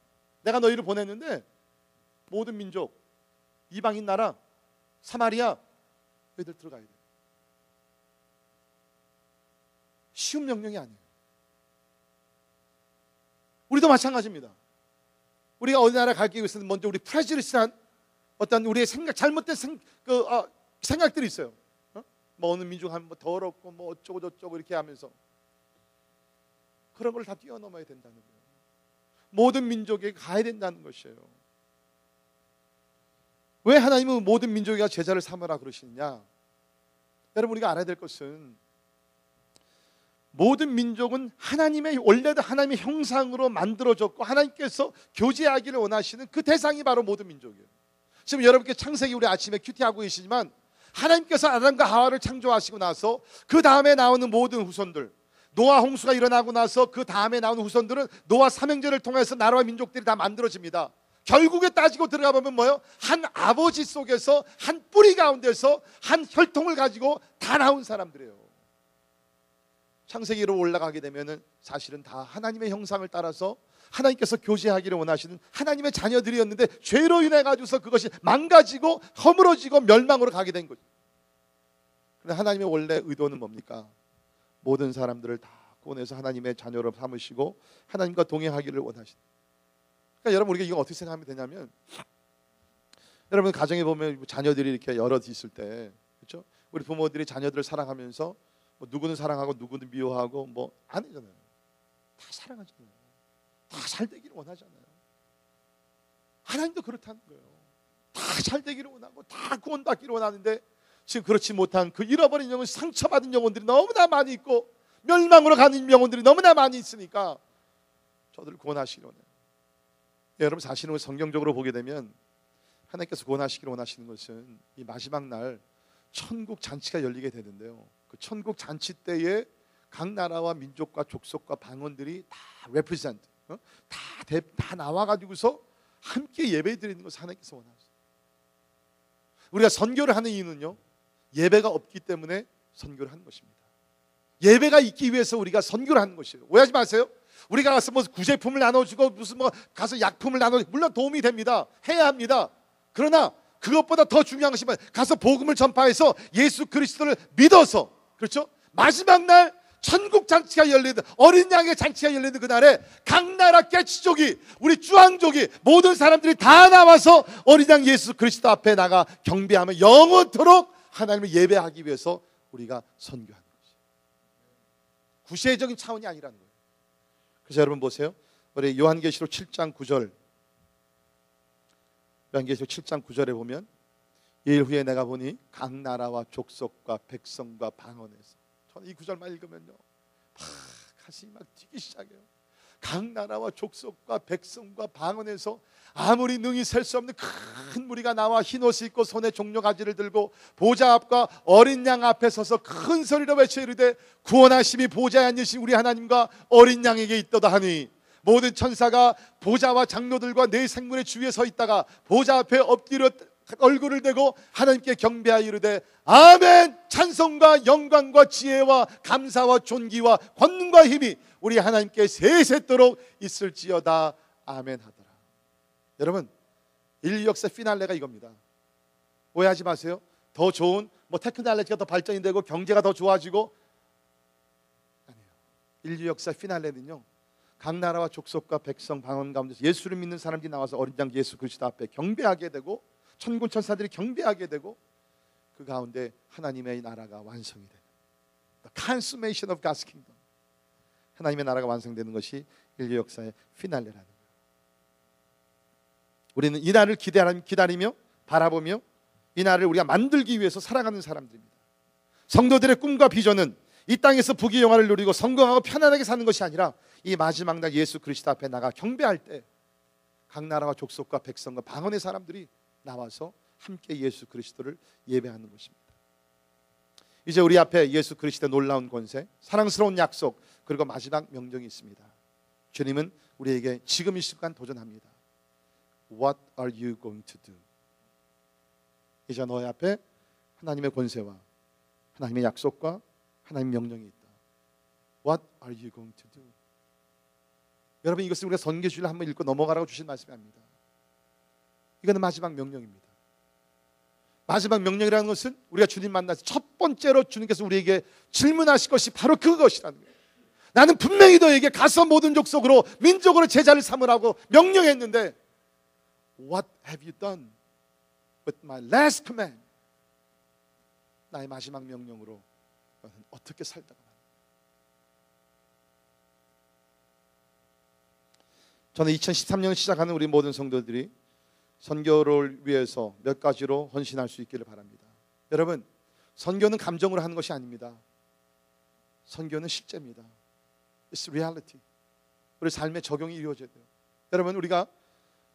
내가 너희를 보냈는데 모든 민족, 이방인 나라, 사마리아, 너희들 들어가야 돼. 쉬운 명령이 아니에요. 우리도 마찬가지입니다. 우리가 어느 나라 가기 위해서는 먼저 우리 프레주디스한 어떤 우리의 잘못된 생각들이 있어요. 뭐 어느 민족 하면 뭐 더럽고 뭐 어쩌고 저쩌고 이렇게 하면서 그런 걸 다 뛰어넘어야 된다는 거예요. 모든 민족에게 가야 된다는 것이에요. 왜 하나님은 모든 민족에게 제자를 삼으라 그러시느냐? 여러분, 우리가 알아야 될 것은 모든 민족은 원래도 하나님의 형상으로 만들어졌고 하나님께서 교제하기를 원하시는 그 대상이 바로 모든 민족이에요. 지금 여러분께 창세기 우리 아침에 큐티하고 계시지만 하나님께서 아담과 하와를 창조하시고 나서 그 다음에 나오는 모든 후손들, 노아 홍수가 일어나고 나서 그 다음에 나오는 후손들은 노아 삼형제를 통해서 나라와 민족들이 다 만들어집니다. 결국에 따지고 들어가 보면 뭐예요? 한 아버지 속에서, 한 뿌리 가운데서 한 혈통을 가지고 다 나온 사람들이에요. 창세기로 올라가게 되면은 사실은 다 하나님의 형상을 따라서 하나님께서 교제하기를 원하시는 하나님의 자녀들이었는데 죄로 인해 가지고서 그것이 망가지고 허물어지고 멸망으로 가게 된 거죠. 그런데 하나님의 원래 의도는 뭡니까? 모든 사람들을 다 꺼내서 하나님의 자녀로 삼으시고 하나님과 동행하기를 원하시는. 그러니까 여러분, 우리가 이거 어떻게 생각하면 되냐면, 여러분 가정에 보면 자녀들이 이렇게 여럿 있을 때, 그렇죠? 우리 부모들이 자녀들을 사랑하면서 뭐 누구는 사랑하고 누구는 미워하고 뭐 아니잖아요. 다 사랑하잖아요. 다 잘 되기를 원하잖아요. 하나님도 그렇다는 거예요. 다 잘 되기를 원하고 다 구원받기를 원하는데 지금 그렇지 못한 그 잃어버린 영혼, 상처받은 영혼들이 너무나 많이 있고 멸망으로 가는 영혼들이 너무나 많이 있으니까 저들을 구원하시기를 원해요. 여러분, 사실은 성경적으로 보게 되면 하나님께서 구원하시기를 원하시는 것은 이 마지막 날 천국 잔치가 열리게 되는데요, 그 천국 잔치 때에 각 나라와 민족과 족속과 방언들이 다 represent, 다 나와가지고서 함께 예배드리는 것을 하나님께서 원하세요. 우리가 선교를 하는 이유는요, 예배가 없기 때문에 선교를 하는 것입니다. 예배가 있기 위해서 우리가 선교를 하는 것이에요. 오해하지 마세요. 우리가 가서 뭐 구제품을 나눠주고 무슨 뭐 가서 약품을 나눠주고 물론 도움이 됩니다. 해야 합니다. 그러나 그것보다 더 중요한 것이 가서 복음을 전파해서 예수 그리스도를 믿어서, 그렇죠? 마지막 날 천국 잔치가 열리는, 어린 양의 잔치가 열리는 그날에 각 나라 깨치족이, 우리 주황족이, 모든 사람들이 다 나와서 어린 양 예수 그리스도 앞에 나가 경배하며 영원토록 하나님을 예배하기 위해서 우리가 선교하는 거죠. 구세적인 차원이 아니라는 거예요. 그래서 여러분 보세요. 우리 요한계시록 7장 9절, 요한계시록 7장 9절에 보면 이일 후에 내가 보니 각 나라와 족속과 백성과 방언에서, 저는 이 구절만 읽으면요 가슴이 막 뛰기 시작해요. 각 나라와 족속과 백성과 방언에서 아무리 능히 셀 수 없는 큰 무리가 나와 흰옷을 입고 손에 종려가지를 들고 보좌 앞과 어린 양 앞에 서서 큰 소리로 외쳐 이르되 구원하심이 보좌에 앉으신 우리 하나님과 어린 양에게 있도다 하니, 모든 천사가 보좌와 장로들과 네 생물의 주위에 서 있다가 보좌 앞에 엎드려 얼굴을 대고 하나님께 경배하여 이르되 아멘, 찬송과 영광과 지혜와 감사와 존귀와 권능과 힘이 우리 하나님께 세세토록 있을지어다 아멘 하더라. 여러분, 인류 역사 피날레가 이겁니다. 오해하지 마세요. 더 좋은 뭐 테크놀로지가 더 발전이 되고 경제가 더 좋아지고 아니에요. 인류 역사 피날레는요, 각 나라와 족속과 백성 방언 가운데서 예수를 믿는 사람들이 나와서 어린 양 예수 그리스도 앞에 경배하게 되고 천군 천사들이 경배하게 되고 그 가운데 하나님의 나라가 완성이 되는 The consummation of God's kingdom, 하나님의 나라가 완성되는 것이 인류 역사의 피날레라는 거예요. 우리는 이 날을 기다리며 바라보며 이 날을 우리가 만들기 위해서 살아가는 사람들입니다. 성도들의 꿈과 비전은 이 땅에서 부귀영화를 누리고 성공하고 편안하게 사는 것이 아니라 이 마지막 날 예수 그리스도 앞에 나가 경배할 때 각 나라와 족속과 백성과 방언의 사람들이 나와서 함께 예수 그리스도를 예배하는 것입니다. 이제 우리 앞에 예수 그리스도의 놀라운 권세, 사랑스러운 약속, 그리고 마지막 명령이 있습니다. 주님은 우리에게 지금 이 시간 도전합니다. What are you going to do? 이제 너의 앞에 하나님의 권세와 하나님의 약속과 하나님의 명령이 있다. What are you going to do? 여러분, 이것을 우리가 선교주의를 한번 읽고 넘어가라고 주신 말씀이 아닙니다. 이거는 마지막 명령입니다. 마지막 명령이라는 것은 우리가 주님 만나서 첫 번째로 주님께서 우리에게 질문하실 것이 바로 그것이라는 거예요. 나는 분명히 너에게 가서 모든 족속으로 민족으로 제자를 삼으라고 명령했는데 What have you done with my last command? 나의 마지막 명령으로 너는 어떻게 살다가 말이야. 저는 2013년 시작하는 우리 모든 성도들이 선교를 위해서 몇 가지로 헌신할 수 있기를 바랍니다. 여러분, 선교는 감정으로 하는 것이 아닙니다. 선교는 실제입니다. It's reality. 우리 삶에 적용이 이루어져야 돼요. 여러분, 우리가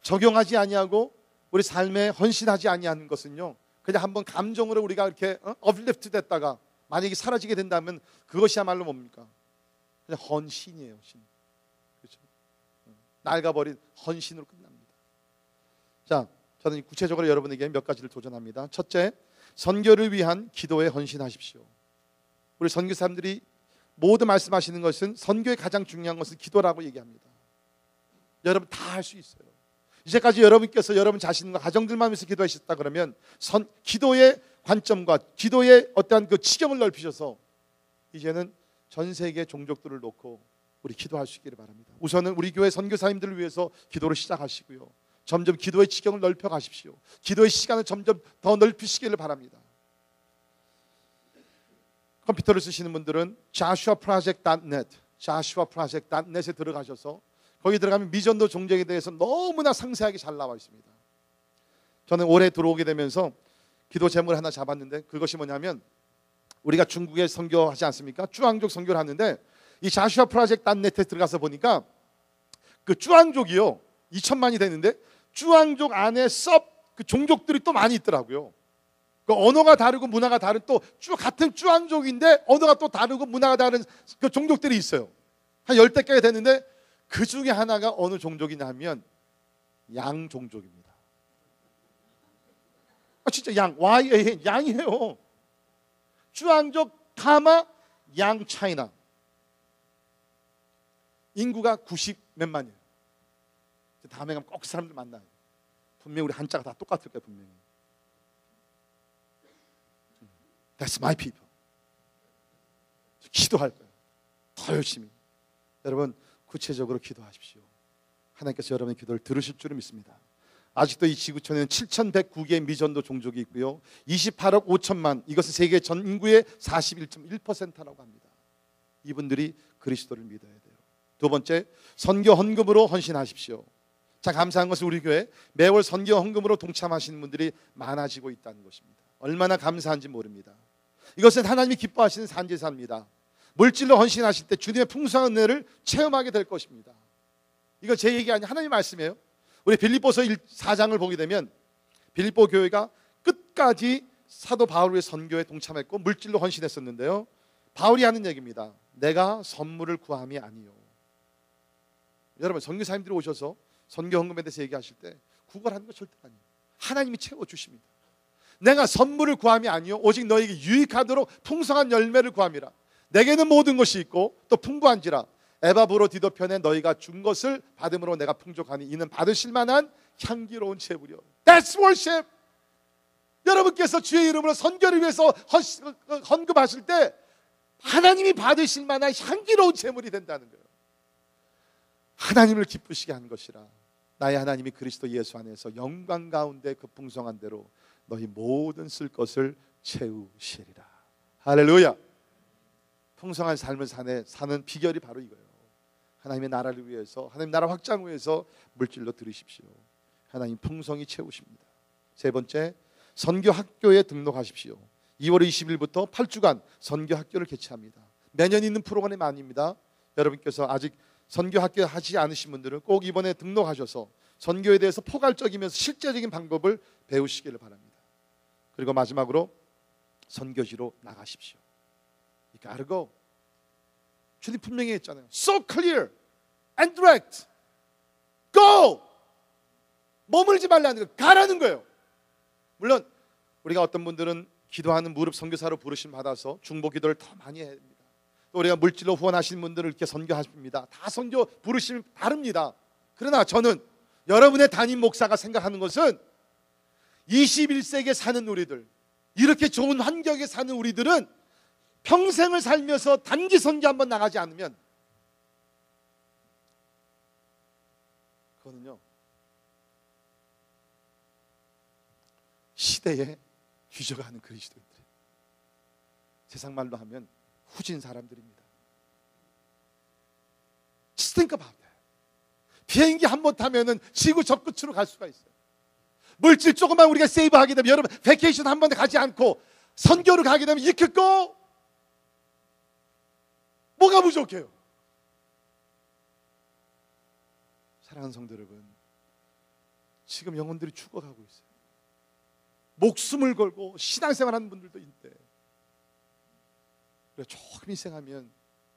적용하지 아니하고 우리 삶에 헌신하지 아니하는 것은요, 그냥 한번 감정으로 우리가 이렇게 업리프트 됐다가 만약에 사라지게 된다면 그것이야말로 뭡니까? 그냥 헌신이에요. 헌신. 그렇죠? 낡아버린 헌신으로 끝납니다. 자, 저는 구체적으로 여러분에게 몇 가지를 도전합니다. 첫째, 선교를 위한 기도에 헌신하십시오. 우리 선교 사람들이 모두 말씀하시는 것은 선교의 가장 중요한 것은 기도라고 얘기합니다. 여러분 다 할 수 있어요. 이제까지 여러분께서 여러분 자신과 가정들만 위해서 기도하셨다 그러면 기도의 관점과 기도의 어떠한 그 지경을 넓히셔서 이제는 전 세계 종족들을 놓고 우리 기도할 수 있기를 바랍니다. 우선은 우리 교회 선교사님들을 위해서 기도를 시작하시고요. 점점 기도의 지경을 넓혀 가십시오. 기도의 시간을 점점 더 넓히시기를 바랍니다. 컴퓨터를 쓰시는 분들은 joshuaproject.net에 들어가셔서 거기 들어가면 미전도 종족에 대해서 너무나 상세하게 잘 나와 있습니다. 저는 올해 들어오게 되면서 기도 제목을 하나 잡았는데 그것이 뭐냐면 우리가 중국에 선교하지 않습니까? 쭈앙족 선교를 하는데 이 joshuaproject.net에 들어가서 보니까 그 쭈앙족이요 2천만이 되는데 쭈앙족 안에 그 종족들이 또 많이 있더라고요. 그 언어가 다르고 문화가 다른 또 같은 쭈앙족인데 언어가 또 다르고 문화가 다른 그 종족들이 있어요. 한 10대 개가 됐는데 그 중에 하나가 어느 종족이냐 하면 양 종족입니다. 진짜 YAN 양이에요. 쭈앙족 카마 양 차이나 인구가 90 몇만이에요. 다음에 가면 꼭 그 사람들 만나요. 분명히 우리 한자가 다 똑같을 거예요. 분명히. That's my people. 기도할 거예요. 더 열심히. 여러분 구체적으로 기도하십시오. 하나님께서 여러분의 기도를 들으실 줄을 믿습니다. 아직도 이 지구촌에는 7,109개의 미전도 종족이 있고요. 28억 5천만, 이것은 세계 전 인구의 41.1%라고 합니다. 이분들이 그리스도를 믿어야 돼요. 두 번째, 선교 헌금으로 헌신하십시오. 자, 감사한 것은 우리 교회 매월 선교 헌금으로 동참하시는 분들이 많아지고 있다는 것입니다. 얼마나 감사한지 모릅니다. 이것은 하나님이 기뻐하시는 산제사입니다. 물질로 헌신하실 때 주님의 풍성한 은혜를 체험하게 될 것입니다. 이거 제 얘기 아니에요. 하나님 말씀이에요. 우리 빌립보서 4장을 보게 되면 빌립보 교회가 끝까지 사도 바울의 선교에 동참했고 물질로 헌신했었는데요. 바울이 하는 얘기입니다. 내가 선물을 구함이 아니요. 여러분 선교사님들이 오셔서 선교 헌금에 대해서 얘기하실 때 구걸하는 거 절대 아니에요. 하나님이 채워주십니다. 내가 선물을 구함이 아니요 오직 너에게 유익하도록 풍성한 열매를 구함이라. 내게는 모든 것이 있고 또 풍부한지라. 에바브로 디도편에 너희가 준 것을 받음으로 내가 풍족하니 이는 받으실 만한 향기로운 제물이요. That's worship. 여러분께서 주의 이름으로 선교를 위해서 헌금하실 때 하나님이 받으실 만한 향기로운 제물이 된다는 거예요. 하나님을 기쁘시게 하는 것이라. 나의 하나님이 그리스도 예수 안에서 영광 가운데 그 풍성한 대로 너희 모든 쓸 것을 채우시리라. 할렐루야. 풍성한 삶을 사는 비결이 바로 이거예요. 하나님의 나라를 위해서, 하나님 나라 확장을 위해서 물질로 들으십시오. 하나님 풍성히 채우십니다. 세 번째, 선교 학교에 등록하십시오. 2월 20일부터 8주간 선교 학교를 개최합니다. 매년 있는 프로그램이 아닙니다. 여러분께서 아직 선교학교 하지 않으신 분들은 꼭 이번에 등록하셔서 선교에 대해서 포괄적이면서 실제적인 방법을 배우시기를 바랍니다. 그리고 마지막으로 선교지로 나가십시오. You gotta go. 주님 분명히 했잖아요. So clear and direct. Go! 머물지 말라는 거, 가라는 거예요. 물론 우리가 어떤 분들은 기도하는 무릎 선교사로 부르심 받아서 중보 기도를 더 많이 해야 됩니다. 또 우리가 물질로 후원하시는 분들을 이렇게 선교하십니다. 다 선교 부르심이 다릅니다. 그러나 저는 여러분의 담임 목사가 생각하는 것은 21세기에 사는 우리들, 이렇게 좋은 환경에 사는 우리들은 평생을 살면서 단기 선교 한번 나가지 않으면 그거는요 시대에 뒤져가는 그리스도인들, 세상 말로 하면 후진 사람들입니다. Just think about that. 비행기 한 번 타면은 지구 저 끝으로 갈 수가 있어요. 물질 조금만 우리가 세이브하게 되면, 여러분 베케이션 한 번 가지 않고 선교를 가게 되면 이렇게 고 뭐가 부족해요? 사랑하는 성도 여러분, 지금 영혼들이 죽어가고 있어요. 목숨을 걸고 신앙생활하는 분들도 있는데 조금 희생하면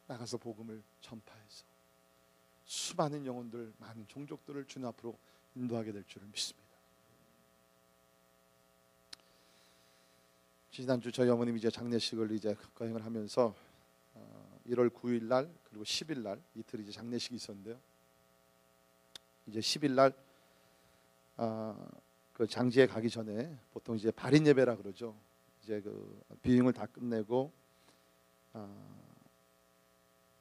나가서 복음을 전파해서 수많은 영혼들, 많은 종족들을 주님 앞으로 인도하게 될 줄을 믿습니다. 지난주 저희 어머님이 이제 장례식을 이제 거행을 하면서 1월 9일 날 그리고 10일 날 이틀 이제 장례식이 있었는데요. 이제 10일 날 그 장지에 가기 전에 보통 이제 발인 예배라 그러죠. 이제 그 비행을 다 끝내고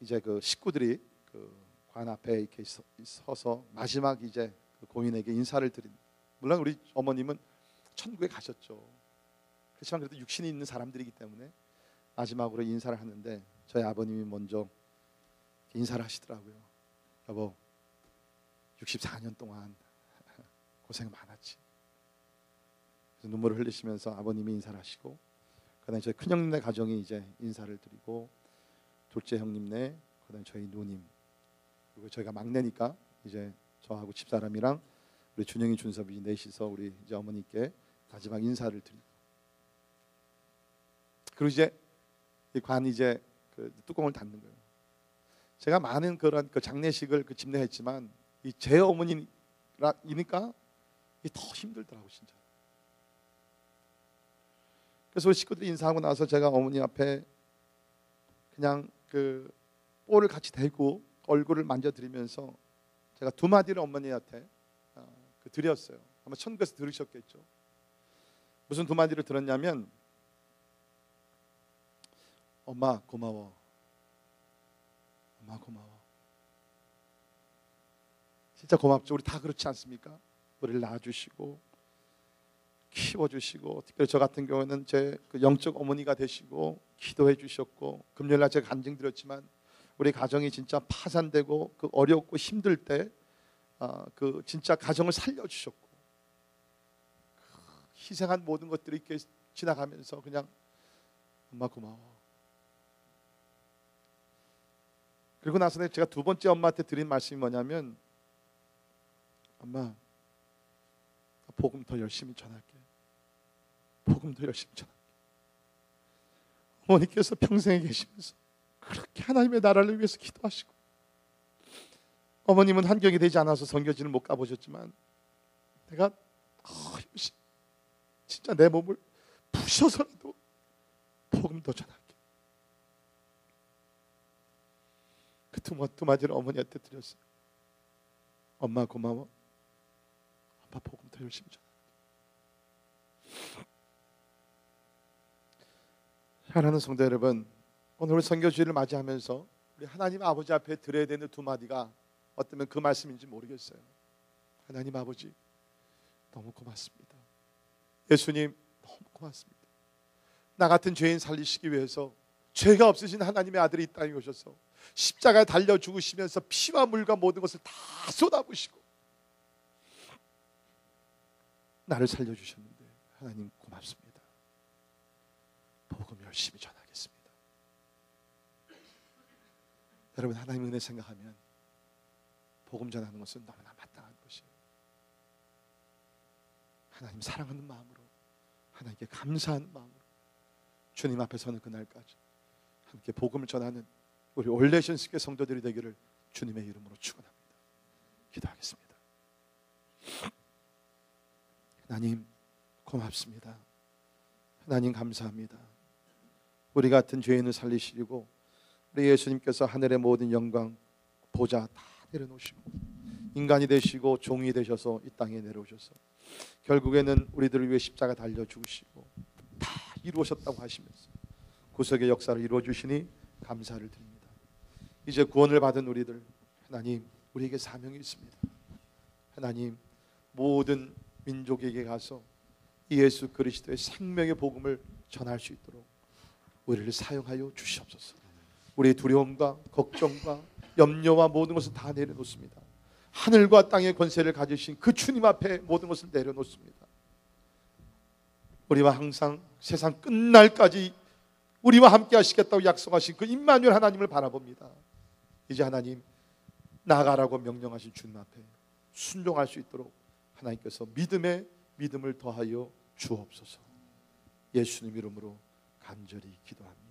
이제 그 식구들이 그 관 앞에 이렇게 서서 마지막 이제 그 고인에게 인사를 드립니다. 물론 우리 어머님은 천국에 가셨죠. 그렇지만 그래도 육신이 있는 사람들이기 때문에 마지막으로 인사를 하는데 저희 아버님이 먼저 인사를 하시더라고요. 여보, 64년 동안 고생 많았지. 그래서 눈물을 흘리시면서 아버님이 인사를 하시고, 그다음에 저희 큰 형님네 가정이 이제 인사를 드리고, 둘째 형님네, 그다음에 저희 누님, 그리고 저희가 막내니까 이제 저하고 집사람이랑 우리 준영이 준섭이 넷이서 우리 이제 어머니께 마지막 인사를 드리고, 그리고 이제 이 관 이제 그 뚜껑을 닫는 거예요. 제가 많은 그런 그 장례식을 그 집례했지만 이 제 어머니니까 이게 더 힘들더라고 진짜. 그래서 우리 식구들이 인사하고 나서 제가 어머니 앞에 그냥 그 볼을 같이 대고 얼굴을 만져드리면서 제가 두 마디를 어머니한테 드렸어요. 아마 천국에서 들으셨겠죠. 무슨 두 마디를 들었냐면, 엄마 고마워, 엄마 고마워. 진짜 고맙죠. 우리 다 그렇지 않습니까? 우리를 낳아주시고 키워주시고, 특별히 저 같은 경우는 제 그 영적 어머니가 되시고 기도해 주셨고, 금요일날 제가 간증드렸지만 우리 가정이 진짜 파산되고 그 어렵고 힘들 때 그 진짜 가정을 살려주셨고, 희생한 모든 것들이 이렇게 지나가면서 그냥 엄마 고마워. 그리고 나서 제가 두 번째 엄마한테 드린 말씀이 뭐냐면, 엄마 복음 더 열심히 전할게. 복음 더 열심히 전할게. 어머니께서 평생에 계시면서 그렇게 하나님의 나라를 위해서 기도하시고, 어머님은 환경이 되지 않아서 선교지를 못 가보셨지만 내가 진짜 내 몸을 부셔서라도 복음 더 전할게. 그 두 마디를 어머니한테 드렸어요. 엄마 고마워. 아빠 복음 더 열심히 전할게. 사랑하는 성도 여러분, 오늘 선교주일을 맞이하면서 우리 하나님 아버지 앞에 드려야 되는 두 마디가 어쩌면 그 말씀인지 모르겠어요. 하나님 아버지 너무 고맙습니다. 예수님 너무 고맙습니다. 나 같은 죄인 살리시기 위해서 죄가 없으신 하나님의 아들이 이 땅에 오셔서 십자가에 달려 죽으시면서 피와 물과 모든 것을 다 쏟아부으시고 나를 살려주셨는데 하나님 고맙습니다. 복음 열심히 전하겠습니다. 여러분, 하나님 은혜 생각하면 복음 전하는 것은 너무나 마땅한 것이에요. 하나님 사랑하는 마음으로, 하나님께 감사하는 마음으로 주님 앞에 서는 그날까지 함께 복음을 전하는 우리 올레션스교 성도들이 되기를 주님의 이름으로 축원합니다. 기도하겠습니다. 하나님 고맙습니다. 하나님 감사합니다. 우리 같은 죄인을 살리시고 우리 예수님께서 하늘의 모든 영광 보좌 다 내려놓으시고 인간이 되시고 종이 되셔서 이 땅에 내려오셔서 결국에는 우리들을 위해 십자가 달려 죽으시고 다 이루어졌다고 하시면서 구속의 역사를 이루어 주시니 감사를 드립니다. 이제 구원을 받은 우리들, 하나님 우리에게 사명이 있습니다. 하나님 모든 민족에게 가서 예수 그리스도의 생명의 복음을 전할 수 있도록 우리를 사용하여 주시옵소서. 우리의 두려움과 걱정과 염려와 모든 것을 다 내려놓습니다. 하늘과 땅의 권세를 가지신 그 주님 앞에 모든 것을 내려놓습니다. 우리와 항상 세상 끝날까지 우리와 함께 하시겠다고 약속하신 그 임마누엘 하나님을 바라봅니다. 이제 하나님 나가라고 명령하신 주님 앞에 순종할 수 있도록 하나님께서 믿음에 믿음을 더하여 주옵소서. 예수님 이름으로 간절히 기도합니다.